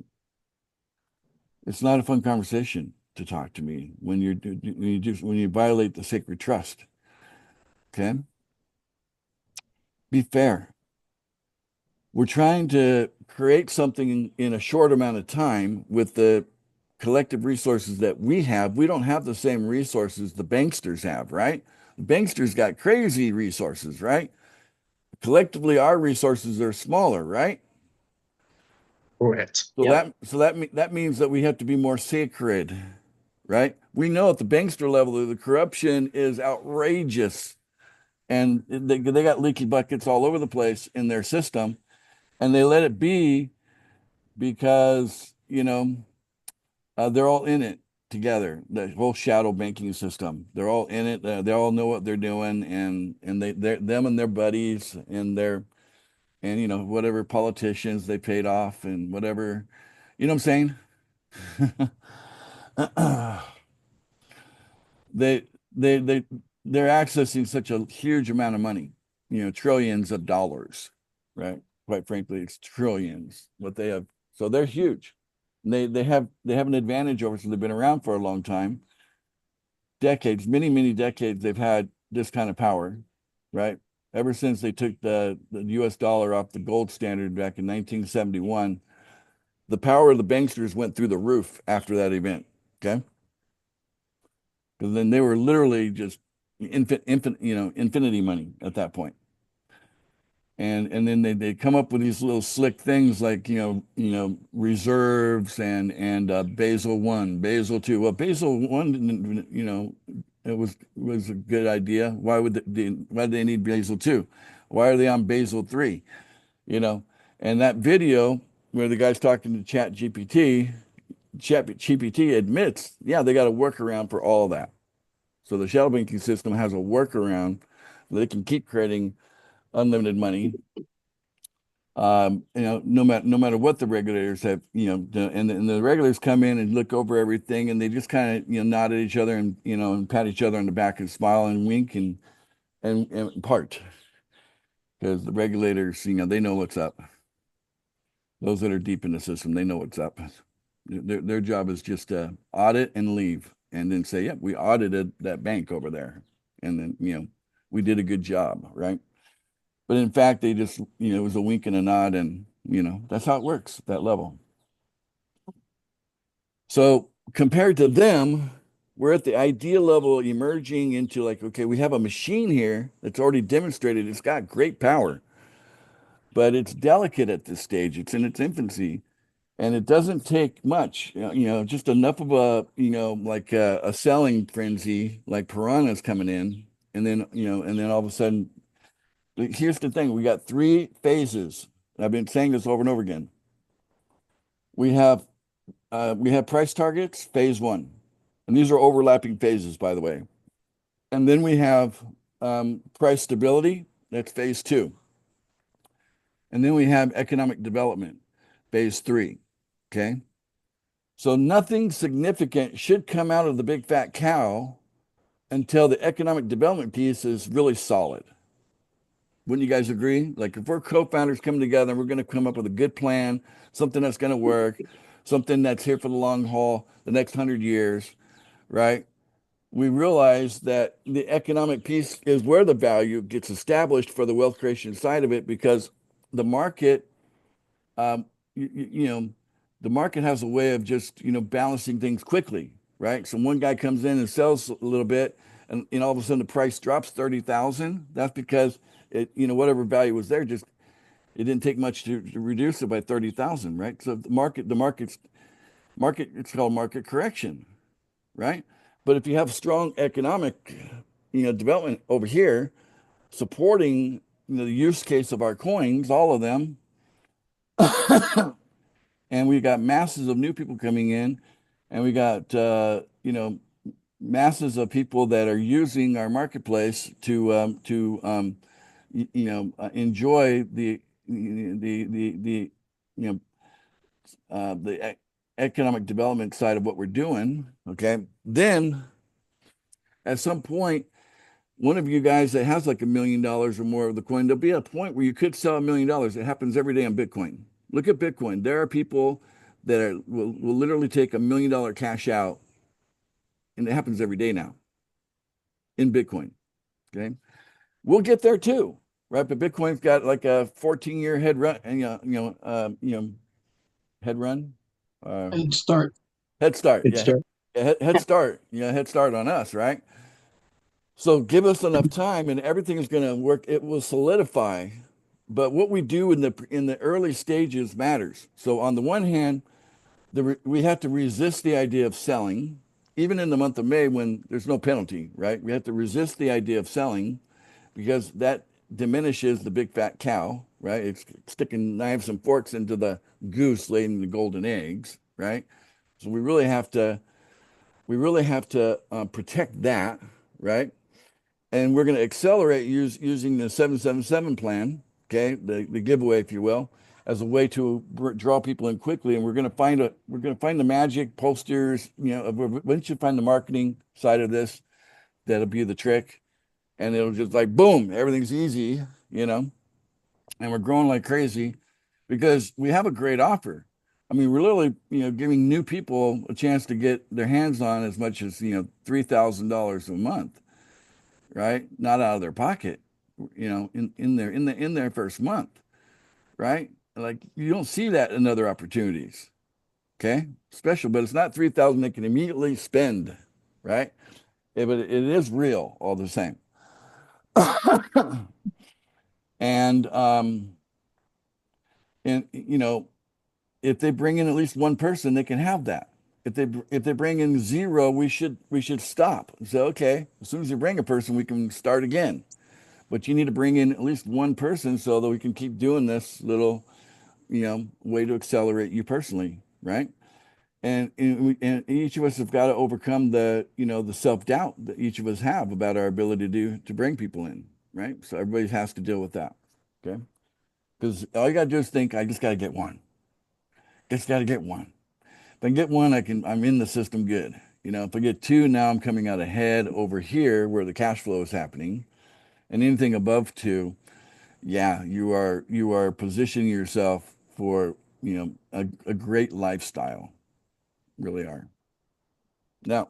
It's not a fun conversation to talk to me when you violate the sacred trust. Okay? Be fair. We're trying to create something in a short amount of time with the collective resources that we have. We don't have the same resources the banksters have, right? The banksters got crazy resources, right? Collectively, our resources are smaller, right? Correct. So Yep. that means that we have to be more sacred, right? We know at the bankster level the corruption is outrageous, and they got leaky buckets all over the place in their system, and they let it be because they're all in it together. The whole shadow banking system, they're all in it. They all know what they're doing, and them and their buddies and whatever politicians they paid off and whatever, you know what I'm saying? they they're accessing such a huge amount of money, trillions of dollars, right? Quite frankly, it's trillions what they have. So they're huge. They have an advantage over us. They've been around for a long time, decades, many decades. They've had this kind of power, right? Ever since they took the U.S. dollar off the gold standard back in 1971, the power of the banksters went through the roof after that event. Okay. Because then they were literally just infinity money at that point. and then they come up with these little slick things like reserves and Basel one, Basel two. Well, Basel one didn't, it was a good idea. Why do they need Basel two? Why are they on Basel three? And that video where the guy's talking to ChatGPT admits, yeah, they got a workaround for all that. So the shadow banking system has a workaround that they can keep creating unlimited money. No matter what the regulators have, and the regulators come in and look over everything, and they just kind of, nod at each other and pat each other on the back and smile and wink and part, because the regulators, they know what's up. Those that are deep in the system, they know what's up. Their job is just to audit and leave, and then say, "Yep, we audited that bank over there, and then we did a good job, right?" But in fact, they just, it was a wink and a nod, and that's how it works at that level. So compared to them, we're at the ideal level, emerging into like, okay, we have a machine here that's already demonstrated it's got great power, but it's delicate at this stage. It's in its infancy. And it doesn't take much, just enough of like a selling frenzy, like piranhas coming in, and then all of a sudden, here's the thing: we got three phases. I've been saying this over and over again. We have price targets, phase one, and these are overlapping phases, by the way. And then we have price stability, that's phase two, and then we have economic development, phase three. Okay. So nothing significant should come out of the big fat cow until the economic development piece is really solid. Wouldn't you guys agree? Like if we're co-founders coming together and we're going to come up with a good plan, something that's going to work, something that's here for the long haul, the next 100 years, right? We realize that the economic piece is where the value gets established for the wealth creation side of it, because the market, um, the market has a way of just, balancing things quickly, right? So one guy comes in and sells a little bit, and all of a sudden the price drops 30,000. That's because whatever value was there, just it didn't take much to reduce it by 30,000, right? So it's called market correction, right? But if you have strong economic, development over here supporting, the use case of our coins, all of them, and we got masses of new people coming in, and we got masses of people that are using our marketplace to enjoy the economic development side of what we're doing. Okay, then at some point, one of you guys that has like $1 million or more of the coin, there'll be a point where you could sell $1 million. It happens every day on Bitcoin. Look at Bitcoin. There are people that will literally take $1 million cash out, and it happens every day now in Bitcoin. Okay, we'll get there too, right? But Bitcoin's got like a 14-year head run, and head run, And start. head start, It's start. head start, head start on us, right? So give us enough time, and everything is going to work. It will solidify. But what we do in the early stages matters. So on the one hand, we have to resist the idea of selling, even in the month of May when there's no penalty, right? We have to resist the idea of selling, because that diminishes the big fat cow, right? It's sticking knives and forks into the goose laying the golden eggs, right? So we really have to protect that, right? And we're going to accelerate using the 777 plan, okay, the giveaway, if you will, as a way to draw people in quickly. And we're going to find the magic posters. Once you find the marketing side of this, that'll be the trick, and it'll just like boom, everything's easy, and we're growing like crazy because we have a great offer. I mean, we're literally, giving new people a chance to get their hands on as much as $3,000 a month. Right? Not out of their pocket, in their first month, right? Like you don't see that in other opportunities. Okay. Special, but it's not 3,000 they can immediately spend, right? But it is real all the same. And you know, if they bring in at least one person, they can have that. If they bring in zero, we should stop. So okay, as soon as you bring a person, we can start again. But you need to bring in at least one person so that we can keep doing this little, way to accelerate you personally, right? And each of us have got to overcome the self-doubt that each of us have about our ability to bring people in, right? So everybody has to deal with that, okay? Because all you got to do is think, I just got to get one. Just got to get one. If I get one, I'm in the system good. If I get two, now I'm coming out ahead over here where the cash flow is happening. And anything above two, yeah, you are positioning yourself for, a great lifestyle. Really are. Now,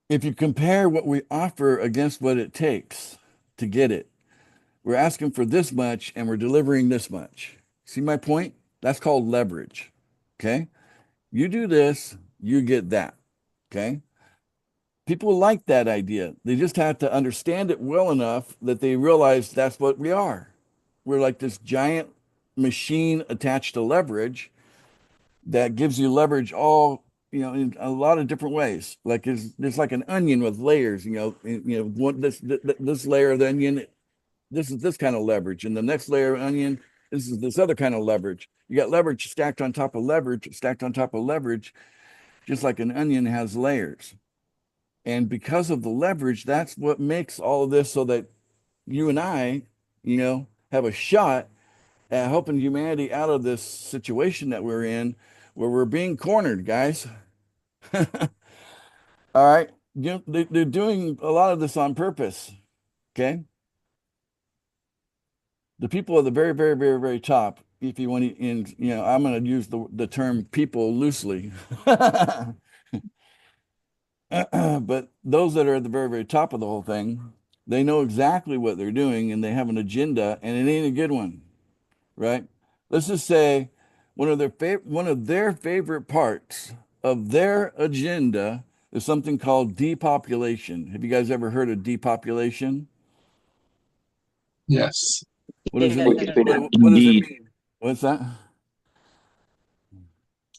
if you compare what we offer against what it takes to get it, we're asking for this much and we're delivering this much. See my point? That's called leverage. Okay. You do this, you get that. Okay. People like that idea. They just have to understand it well enough that they realize that's what we are. We're like this giant machine attached to leverage that gives you leverage all, in a lot of different ways. Like there's like an onion with layers, this layer of the onion, this is this kind of leverage, and the next layer of onion, this is this other kind of leverage. You got leverage stacked on top of leverage, stacked on top of leverage, just like an onion has layers. And because of the leverage, that's what makes all of this so that you and I, have a shot at helping humanity out of this situation that we're in where we're being cornered, guys. All right. They're doing a lot of this on purpose. Okay. The people at the very, very, very, very top, if you want to, I'm going to use the term people loosely. But those that are at the very, very top of the whole thing, they know exactly what they're doing and they have an agenda, and it ain't a good one, right? Let's just say one of their favorite parts of their agenda is something called depopulation. Have you guys ever heard of depopulation? Yes. What does it Which mean? has been What happening. does it mean? What's that?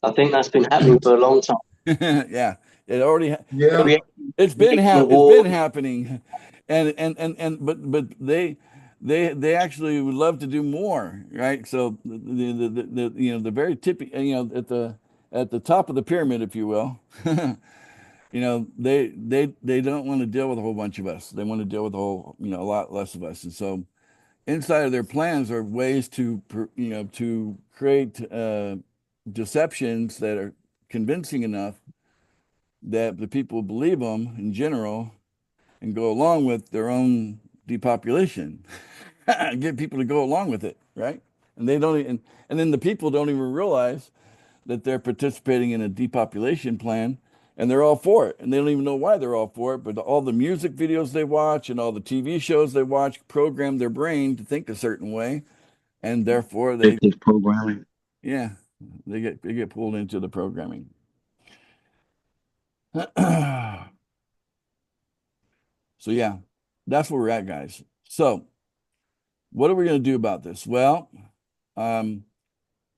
I think that's been happening for a long time. Yeah, it already Yeah, it's been Creating it's war. been happening, and but they actually would love to do more, right? So the very tippy, at the top of the pyramid, if you will, they don't want to deal with a whole bunch of us. They want to deal with a lot less of us, and so inside of their plans are ways to create deceptions that are convincing enough that the people believe them in general and go along with their own depopulation. Get people to go along with it, right? And they don't even, and then the people don't even realize that they're participating in a depopulation plan and they're all for it. And they don't even know why they're all for it, but all the music videos they watch and all the TV shows they watch program their brain to think a certain way. And therefore It's programming. yeah, they get pulled into the programming. So yeah, that's where we're at, guys. So what are we going to do about this? Well,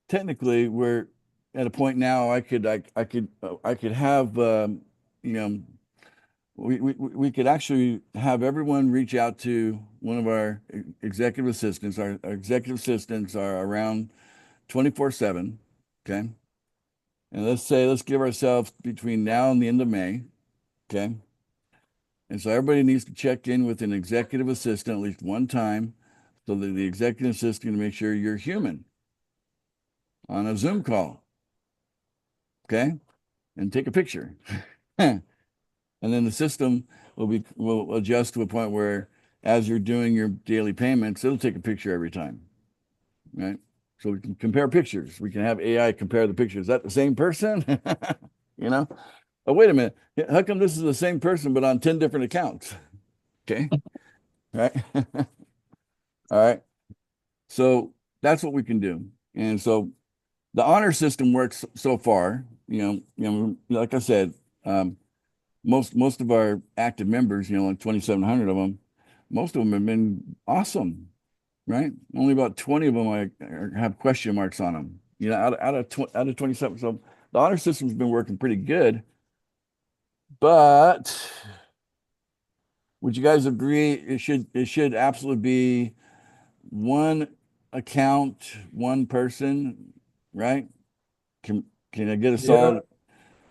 technically we're at a point now I could have you know we could actually have everyone reach out to one of our executive assistants. Our executive assistants are around 24/7. Okay. And let's give ourselves between now and the end of May. Okay. And so everybody needs to check in with an executive assistant at least one time so that the executive assistant can make sure you're human on a Zoom call. Okay. And take a picture. And then the system will adjust to a point where as you're doing your daily payments, it'll take a picture every time. Right. So we can compare pictures. We can have AI compare the pictures. Is that the same person? Oh, wait a minute. How come this is the same person but on 10 different accounts? Okay. Right. All right. So that's what we can do. And so the honor system works so far, like I said, most of our active members, like 2,700 of them, most of them have been awesome, right? Only about 20 of them have question marks on them. Out of 27. So the honor system's been working pretty good. But would you guys agree it should absolutely be one account, one person, right? Can I get a solid?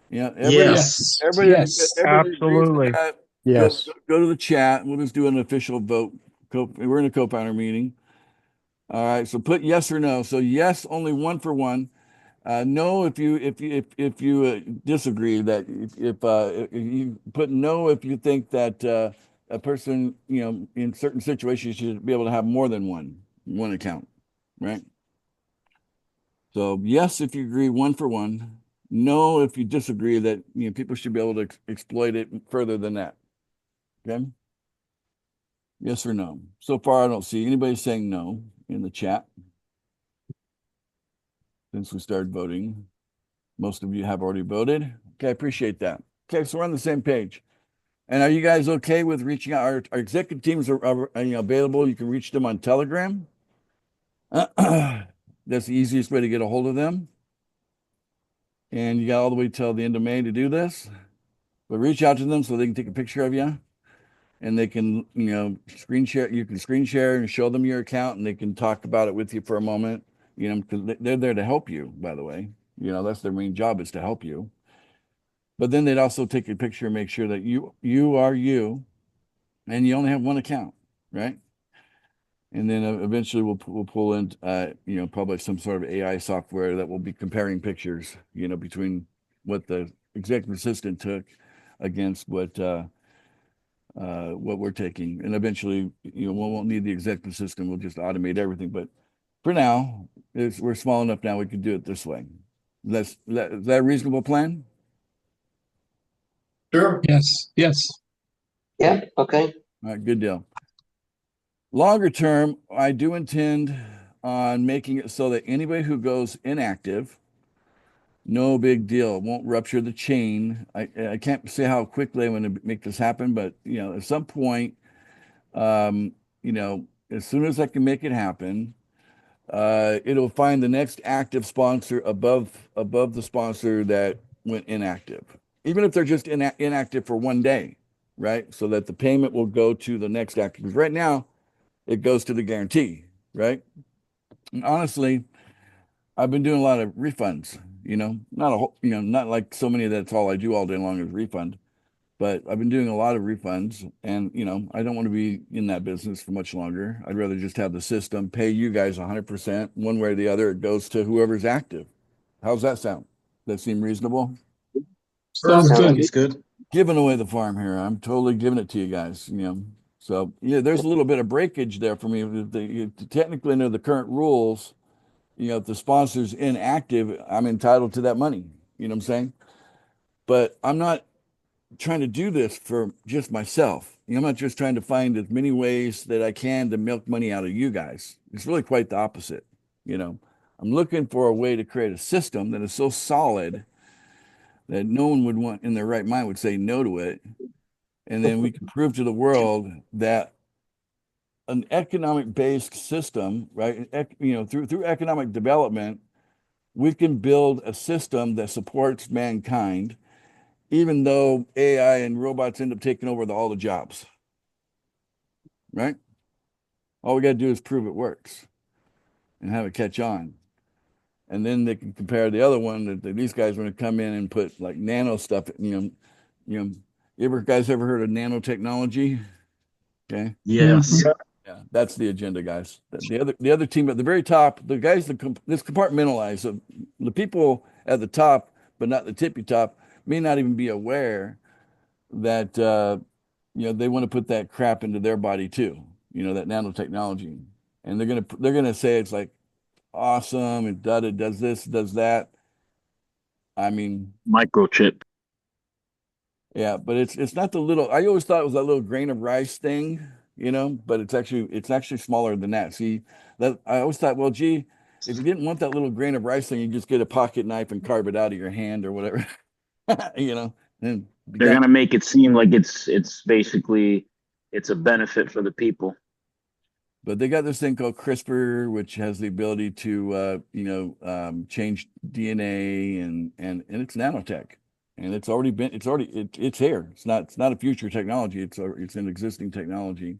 Yes. Yes. Everybody agrees with Absolutely. that. Yes. Go to the chat. We'll just do an official vote. We're in a co-founder meeting. All right. So put yes or no. So yes, only one for one. No, if you disagree that if you put no if you think that a person in certain situations should be able to have more than one account, right? So yes, if you agree, one for one. No, if you disagree that people should be able to exploit it further than that. Okay. Yes or no? So far, I don't see anybody saying no in the chat since we started voting. Most of you have already voted. Okay, I appreciate that. Okay, so we're on the same page. And are you guys okay with reaching out? Our executive teams are available. You can reach them on Telegram. That's the easiest way to get a hold of them. And you got all the way till the end of May to do this. But reach out to them so they can take a picture of you. And they can, screen share. You can screen share and show them your account, and they can talk about it with you for a moment. Because they're there to help you, by the way. That's their main job, is to help you. But then they'd also take a picture and make sure that you are you, and you only have one account, right? And then eventually we'll pull in, publish some sort of AI software that will be comparing pictures, between what the executive assistant took against what we're taking. And eventually, we won't need the executive assistant. We'll just automate everything. But for now, we're small enough now we can do it this way. Is that a reasonable plan? Sure. Yes. Yes. Yeah, okay. All right, good deal. Longer term, I do intend on making it so that anybody who goes inactive, no big deal, won't rupture the chain. I can't say how quickly I'm going to make this happen, but at some point, um, as soon as I can make it happen, it'll find the next active sponsor above the sponsor that went inactive, even if they're just inactive for one day, right? So that the payment will go to the next active. Because right now, it goes to the guarantee, right? And honestly, I've been doing a lot of refunds, not a whole, not like so many that's all I do all day long is refund, but I've been doing a lot of refunds, and I don't want to be in that business for much longer. I'd rather just have the system pay you guys 100% one way or the other. It goes to whoever's active. How's that sound? That seem reasonable? Sounds Sounds good. It's good. Giving away the farm here. I'm totally giving it to you guys, So there's a little bit of breakage there for me. Technically, under the current rules, if the sponsor's inactive, I'm entitled to that money. You know what I'm saying? But I'm not trying to do this for just myself. I'm not just trying to find as many ways that I can to milk money out of you guys. It's really quite the opposite. I'm looking for a way to create a system that is so solid that no one would want in their right mind would say no to it. And then we can prove to the world that an economic based system, right? Through economic development, we can build a system that supports mankind, even though AI and robots end up taking over all the jobs, right? All we got to do is prove it works and have it catch on. And then they can compare the other one that these guys are going to come in and put like nano stuff, guys ever heard of nanotechnology? Okay. Yes. Yeah, that's the agenda, guys. The other team at the very top, the guys that this compartmentalized. So the people at the top, but not the tippy top, may not even be aware that they want to put that crap into their body too. That nanotechnology, and they're gonna say it's like awesome and it does this, does that. I mean, Microchip. yeah, but it's not the little. I always thought it was that little grain of rice thing, but it's actually smaller than that. See, that I always thought, well, gee, if you didn't want that little grain of rice thing, you just get a pocket knife and carve it out of your hand or whatever, And They're gonna make it seem like it's basically it's a benefit for the people. But they got this thing called CRISPR, which has the ability to, change DNA and it's nanotech, and it's here. It's not a future technology. It's an existing technology.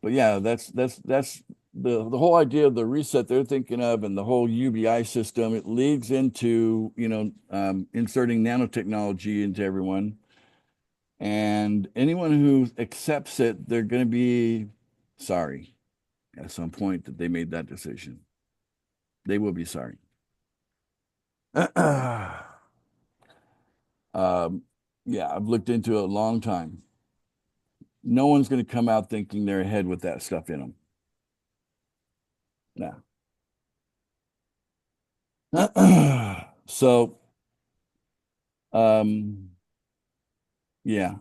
But yeah, that's the whole idea of the reset they're thinking of, and the whole UBI system. It leads into inserting nanotechnology into everyone, and anyone who accepts it, they're going to be sorry at some point that they made that decision. They will be sorry. Yeah, I've looked into it a long time. No one's going to come out thinking they're ahead with that stuff in them. No. So, yeah.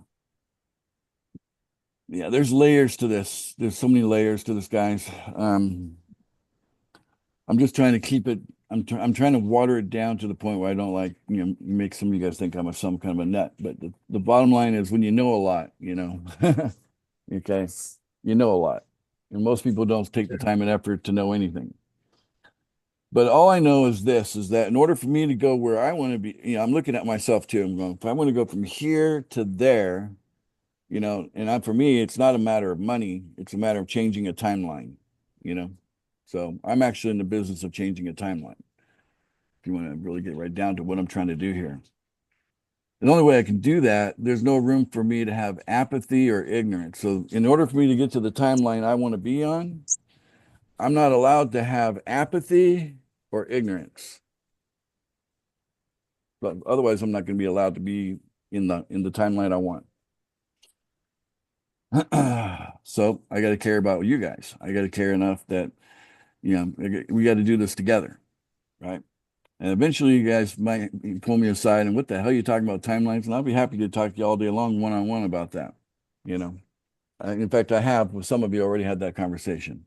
Yeah, there's layers to this. There's so many layers to this, guys. I'm just trying to keep it. I'm trying to water it down to the point where I don't make some of you guys think I'm some kind of a nut. But the bottom line is, when you know a lot, okay, you know a lot, and most people don't take the time and effort to know anything. But all I know is this: is that in order for me to go where I want to be, I'm looking at myself too. I'm going, if I want to go from here to there, and for me, it's not a matter of money. It's a matter of changing a timeline, you know. So I'm actually in the business of changing a timeline. If you want to really get right down to what I'm trying to do here. The only way I can do that, there's no room for me to have apathy or ignorance. So in order for me to get to the timeline I want to be on, I'm not allowed to have apathy or ignorance. But otherwise, I'm not going to be allowed to be in the timeline I want. So I got to care about you guys. I got to care enough that, we got to do this together, right? And eventually you guys might pull me aside and, what the hell are you talking about timelines? And I'll be happy to talk to you all day long, one-on-one about that. In fact, I have with some of you already had that conversation.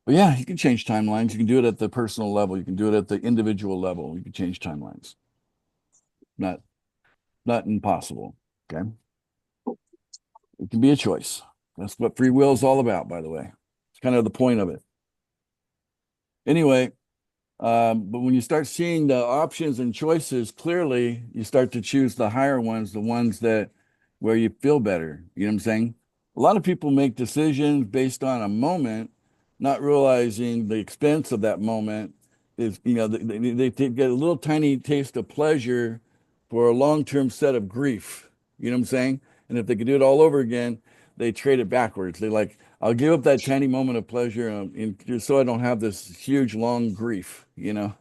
But yeah, you can change timelines. You can do it at the personal level. You can do it at the individual level. You can change timelines. Not impossible. Okay. It can be a choice. That's what free will is all about, by the way. It's kind of the point of it. Anyway, but when you start seeing the options and choices clearly, you start to choose the higher ones, the ones where you feel better. You know what I'm saying? A lot of people make decisions based on a moment, not realizing the expense of that moment is, they get a little tiny taste of pleasure for a long-term set of grief. You know what I'm saying? And if they could do it all over again, they trade it backwards. They like, I'll give up that tiny moment of pleasure, just so I don't have this huge long grief, But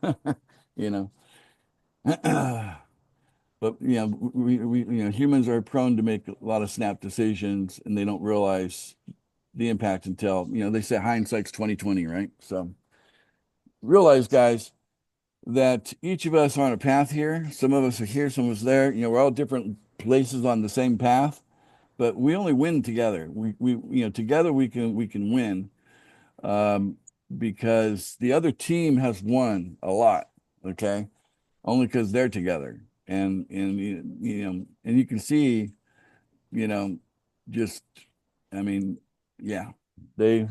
we humans are prone to make a lot of snap decisions, and they don't realize the impact until, they say hindsight's 2020, right? So realize, guys, that each of us are on a path here. Some of us are here, some of us there. We're all different places on the same path, but we only win together. Together we can win, because the other team has won a lot. Okay, only because they're together, and and you can see, just, I mean, yeah, they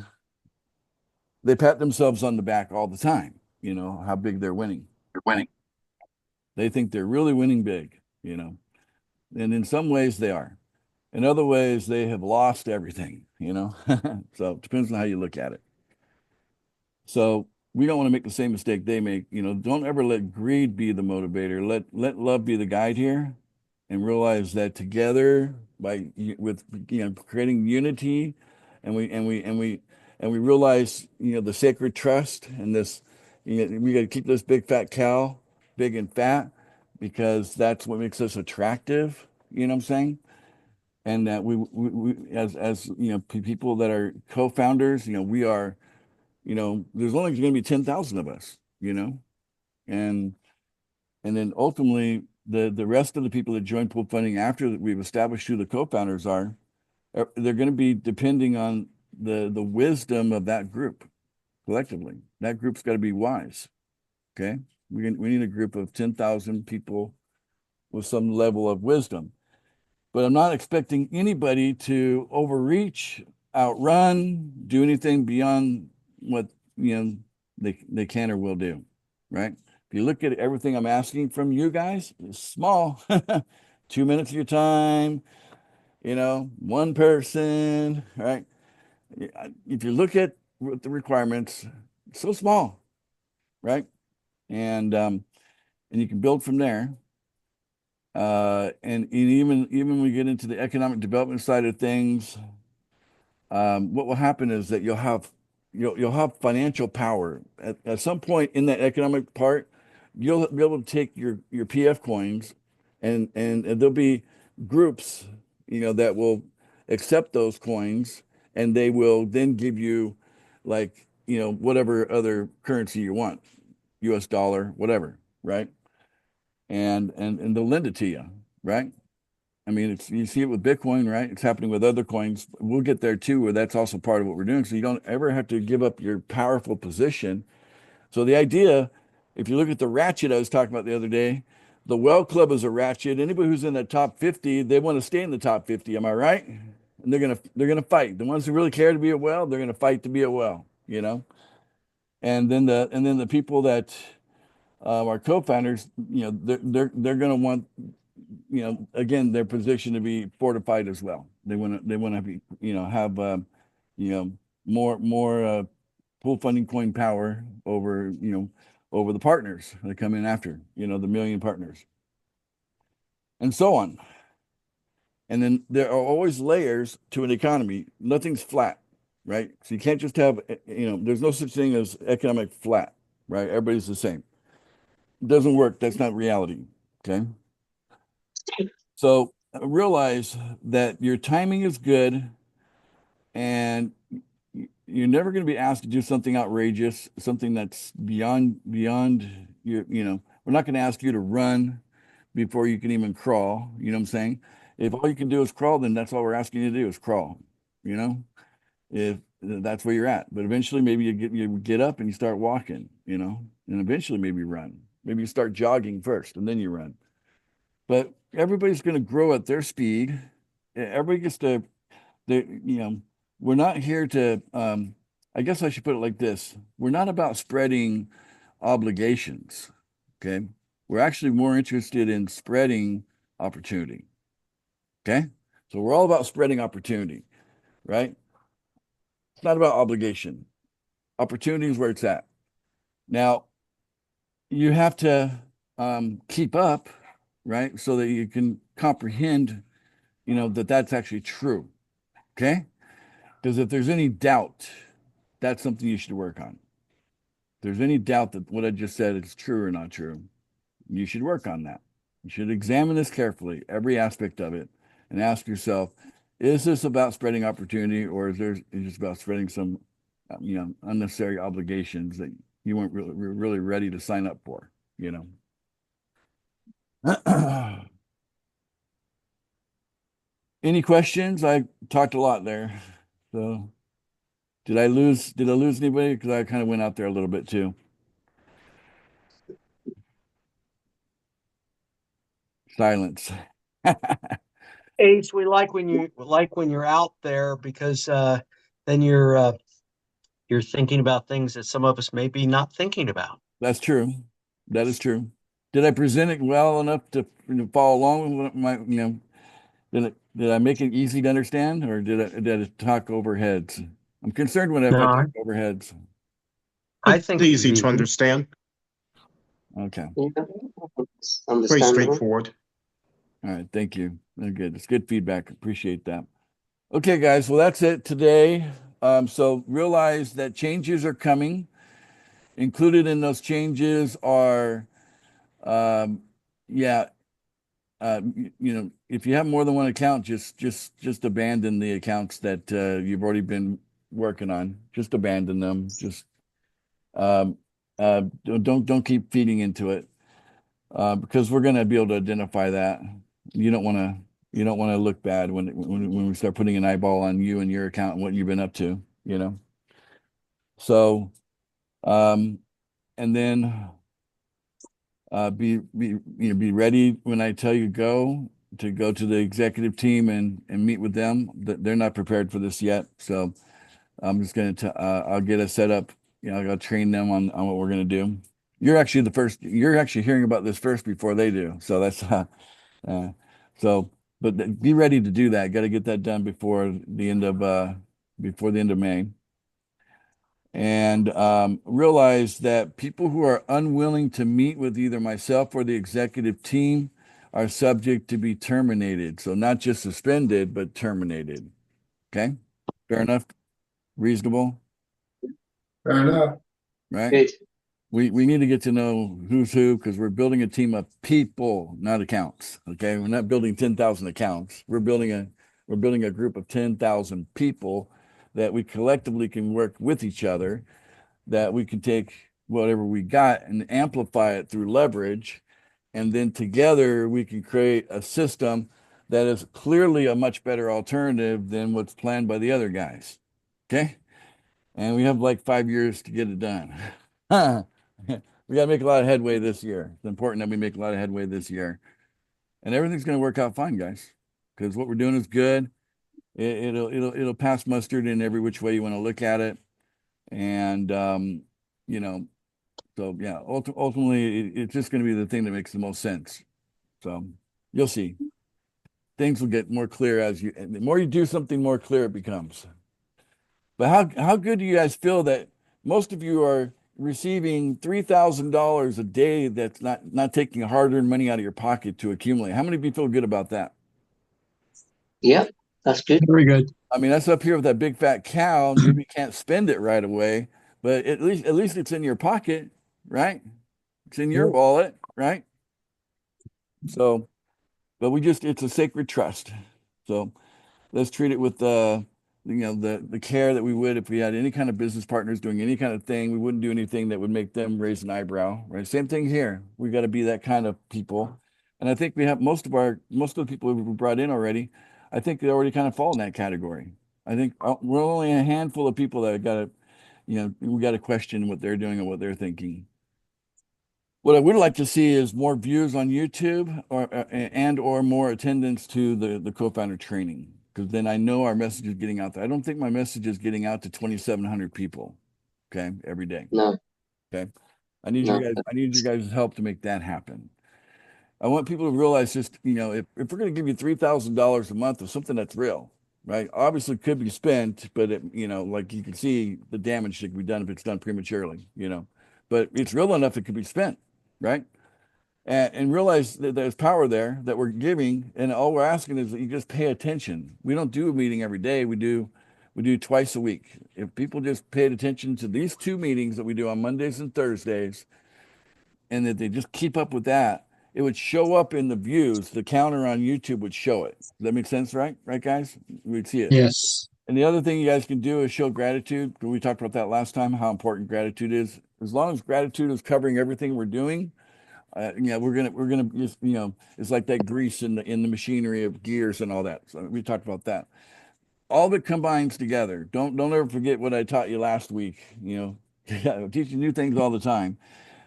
pat themselves on the back all the time. How big they're winning. You're winning. They think they're really winning big. And in some ways they are. In other ways, they have lost everything. So it depends on how you look at it. So we don't want to make the same mistake they make. Don't ever let greed be the motivator. Let love be the guide here, and realize that together, with creating unity, and we realize, the sacred trust, and this, we got to keep this big fat cow big and fat, because that's what makes us attractive. You know what I'm saying? And that we as people that are co-founders, we are, there's only going to be 10,000 of us, and then ultimately the rest of the people that join Pool Funding after we've established who the co-founders are, they're going to be depending on the wisdom of that group collectively. That group's got to be wise. Okay. We need a group of 10,000 people with some level of wisdom. But I'm not expecting anybody to overreach, outrun, do anything beyond what they can or will do, right? If you look at everything I'm asking from you guys, it's small. 2 minutes of your time, one person, right? If you look at what the requirements, it's so small, right? And you can build from there. And even when we get into the economic development side of things, what will happen is that you'll have financial power at some point in that economic part. You'll be able to take your PF coins, and there'll be groups, that will accept those coins, and they will then give you, like, whatever other currency you want, US dollar, whatever, right? And they'll lend it to you, right? I mean, you see it with Bitcoin, right? It's happening with other coins. We'll get there too, where that's also part of what we're doing. So you don't ever have to give up your powerful position. So the idea, if you look at the ratchet I was talking about the other day, the Well Club is a ratchet. Anybody who's in the top 50, they want to stay in the top 50. Am I right? And they're gonna fight. The ones who really care to be at Well, they're gonna fight to be at Well, And then the people that our co-founders, they're going to want, again, their position to be fortified as well. They want to be, have, more pool funding coin power over, over the partners that come in after, the million partners, and so on. And then there are always layers to an economy. Nothing's flat, right? So you can't just have, there's no such thing as economic flat, right? Everybody's the same. Doesn't work. That's not reality. Okay. So realize that your timing is good, and you're never going to be asked to do something outrageous, something that's beyond your, we're not going to ask you to run before you can even crawl. You know what I'm saying? If all you can do is crawl, then that's all we're asking you to do is crawl, if that's where you're at. But eventually maybe you get up and you start walking, and eventually maybe run. Maybe you start jogging first and then you run. But everybody's going to grow at their speed. Everybody gets to, we're not here to, I guess I should put it like this. We're not about spreading obligations. Okay. We're actually more interested in spreading opportunity. Okay. So we're all about spreading opportunity, right? It's not about obligation. Opportunity is where it's at. Now, you have to keep up, right? So that you can comprehend, that that's actually true. Okay. Because if there's any doubt, that's something you should work on. If there's any doubt that what I just said is true or not true, you should work on that. You should examine this carefully, every aspect of it, and ask yourself, is this about spreading opportunity, or is it just about spreading some, unnecessary obligations that you weren't really ready to sign up for, Any questions? I talked a lot there. So did I lose anybody? Because I kind of went out there a little bit too. Silence. Ace, we like when you're out there because then you're thinking about things that some of us may be not thinking about. That's true. That is true. Did I present it well enough to follow along with my, did I make it easy to understand, or did I talk over heads? I'm concerned when I No, talk over heads. I think It's easy it's to understand, Okay. Yeah, it's very understandable. straightforward. All right. Thank you. Very good. It's good feedback. Appreciate that. Okay, guys. Well, that's it today. So realize that changes are coming. Included in those changes are, yeah, if you have more than one account, just abandon the accounts that you've already been working on. Just abandon them. Just don't keep feeding into it, because we're going to be able to identify that. You don't want to look bad when we start putting an eyeball on you and your account and what you've been up to. So, and then Be ready when I tell you to go to the executive team and meet with them. They're not prepared for this yet, so I'm just gonna I'll get us set up. I'll train them on what we're gonna do. You're actually the first. You're actually hearing about this first before they do. So that's so. But be ready to do that. Got to get that done before the end of May. And realize that people who are unwilling to meet with either myself or the executive team are subject to be terminated. So not just suspended, but terminated. Okay, fair enough, reasonable, Fair enough. right? Good. We need to get to know who's who because we're building a team of people, not accounts. Okay, we're not building 10,000 accounts. We're building a group of 10,000 people that we collectively can work with each other, that we can take whatever we got and amplify it through leverage, and then together we can create a system that is clearly a much better alternative than what's planned by the other guys. Okay, and we have like 5 years to get it done. We got to make a lot of headway this year. It's important that we make a lot of headway this year, and everything's going to work out fine, guys, because what we're doing is good. It'll pass mustard in every which way you want to look at it, and so yeah, ultimately it's just going to be the thing that makes the most sense. So you'll see, things will get more clear the more you do something, more clear it becomes. But how good do you guys feel that most of you are receiving $3,000 a day that's not taking hard-earned money out of your pocket to accumulate? How many of you feel good about that? Yeah, that's good. Very good. I mean, that's up here with that big fat cow. Maybe you can't spend it right away, but at least it's in your pocket, right? It's in your wallet, right? So, but it's a sacred trust. So let's treat it with the care that we would if we had any kind of business partners doing any kind of thing. We wouldn't do anything that would make them raise an eyebrow, right? Same thing here. We got to be that kind of people. And I think we have most of the people who we brought in already, I think they already kind of fall in that category. I think we're only a handful of people that got to, we got to question what they're doing and what they're thinking. What I would like to see is more views on YouTube or more attendance to the co-founder training, because then I know our message is getting out there. I don't think my message is getting out to 2,700 people, okay, every day. No. Okay. I need No. you guys' help to make that happen. I want people to realize just, if we're going to give you $3,000 a month of something that's real, right? Obviously it could be spent, but like you can see the damage that can be done if it's done prematurely, but it's real enough it could be spent, right? And realize that there's power there that we're giving, and all we're asking is that you just pay attention. We don't do a meeting every day. We do twice a week. If people just paid attention to these 2 meetings that we do on Mondays and Thursdays, and that they just keep up with that, it would show up in the views. The counter on YouTube would show it. Does that make sense, right? Right, guys? We'd see it. Yes. And the other thing you guys can do is show gratitude. We talked about that last time, how important gratitude is. As long as gratitude is covering everything we're doing, we're gonna just it's like that grease in the machinery of gears and all that. So we talked about that. All of it combines together. Don't ever forget what I taught you last week. I'm teaching new things all the time.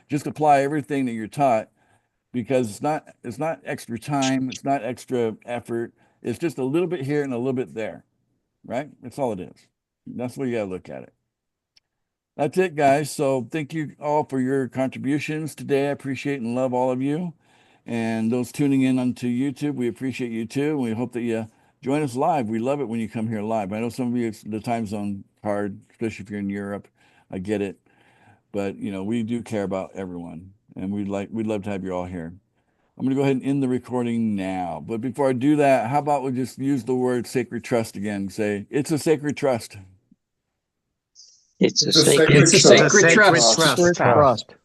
Just apply everything that you're taught, because it's not extra time, it's not extra effort. It's just a little bit here and a little bit there, right? That's all it is. That's what you gotta look at it. That's it, guys. So thank you all for your contributions today. I appreciate and love all of you. And those tuning in onto YouTube, we appreciate you too. We hope that you join us live. We love it when you come here live. I know some of you, it's the time zone hard, especially if you're in Europe. I get it. But we do care about everyone, and we'd love to have you all here. I'm gonna go ahead and end the recording now. But before I do that, how about we just use the word sacred trust again? Say, it's a sacred trust. It's a It's a sacred sacred It's a trust. sacred trust. Trust.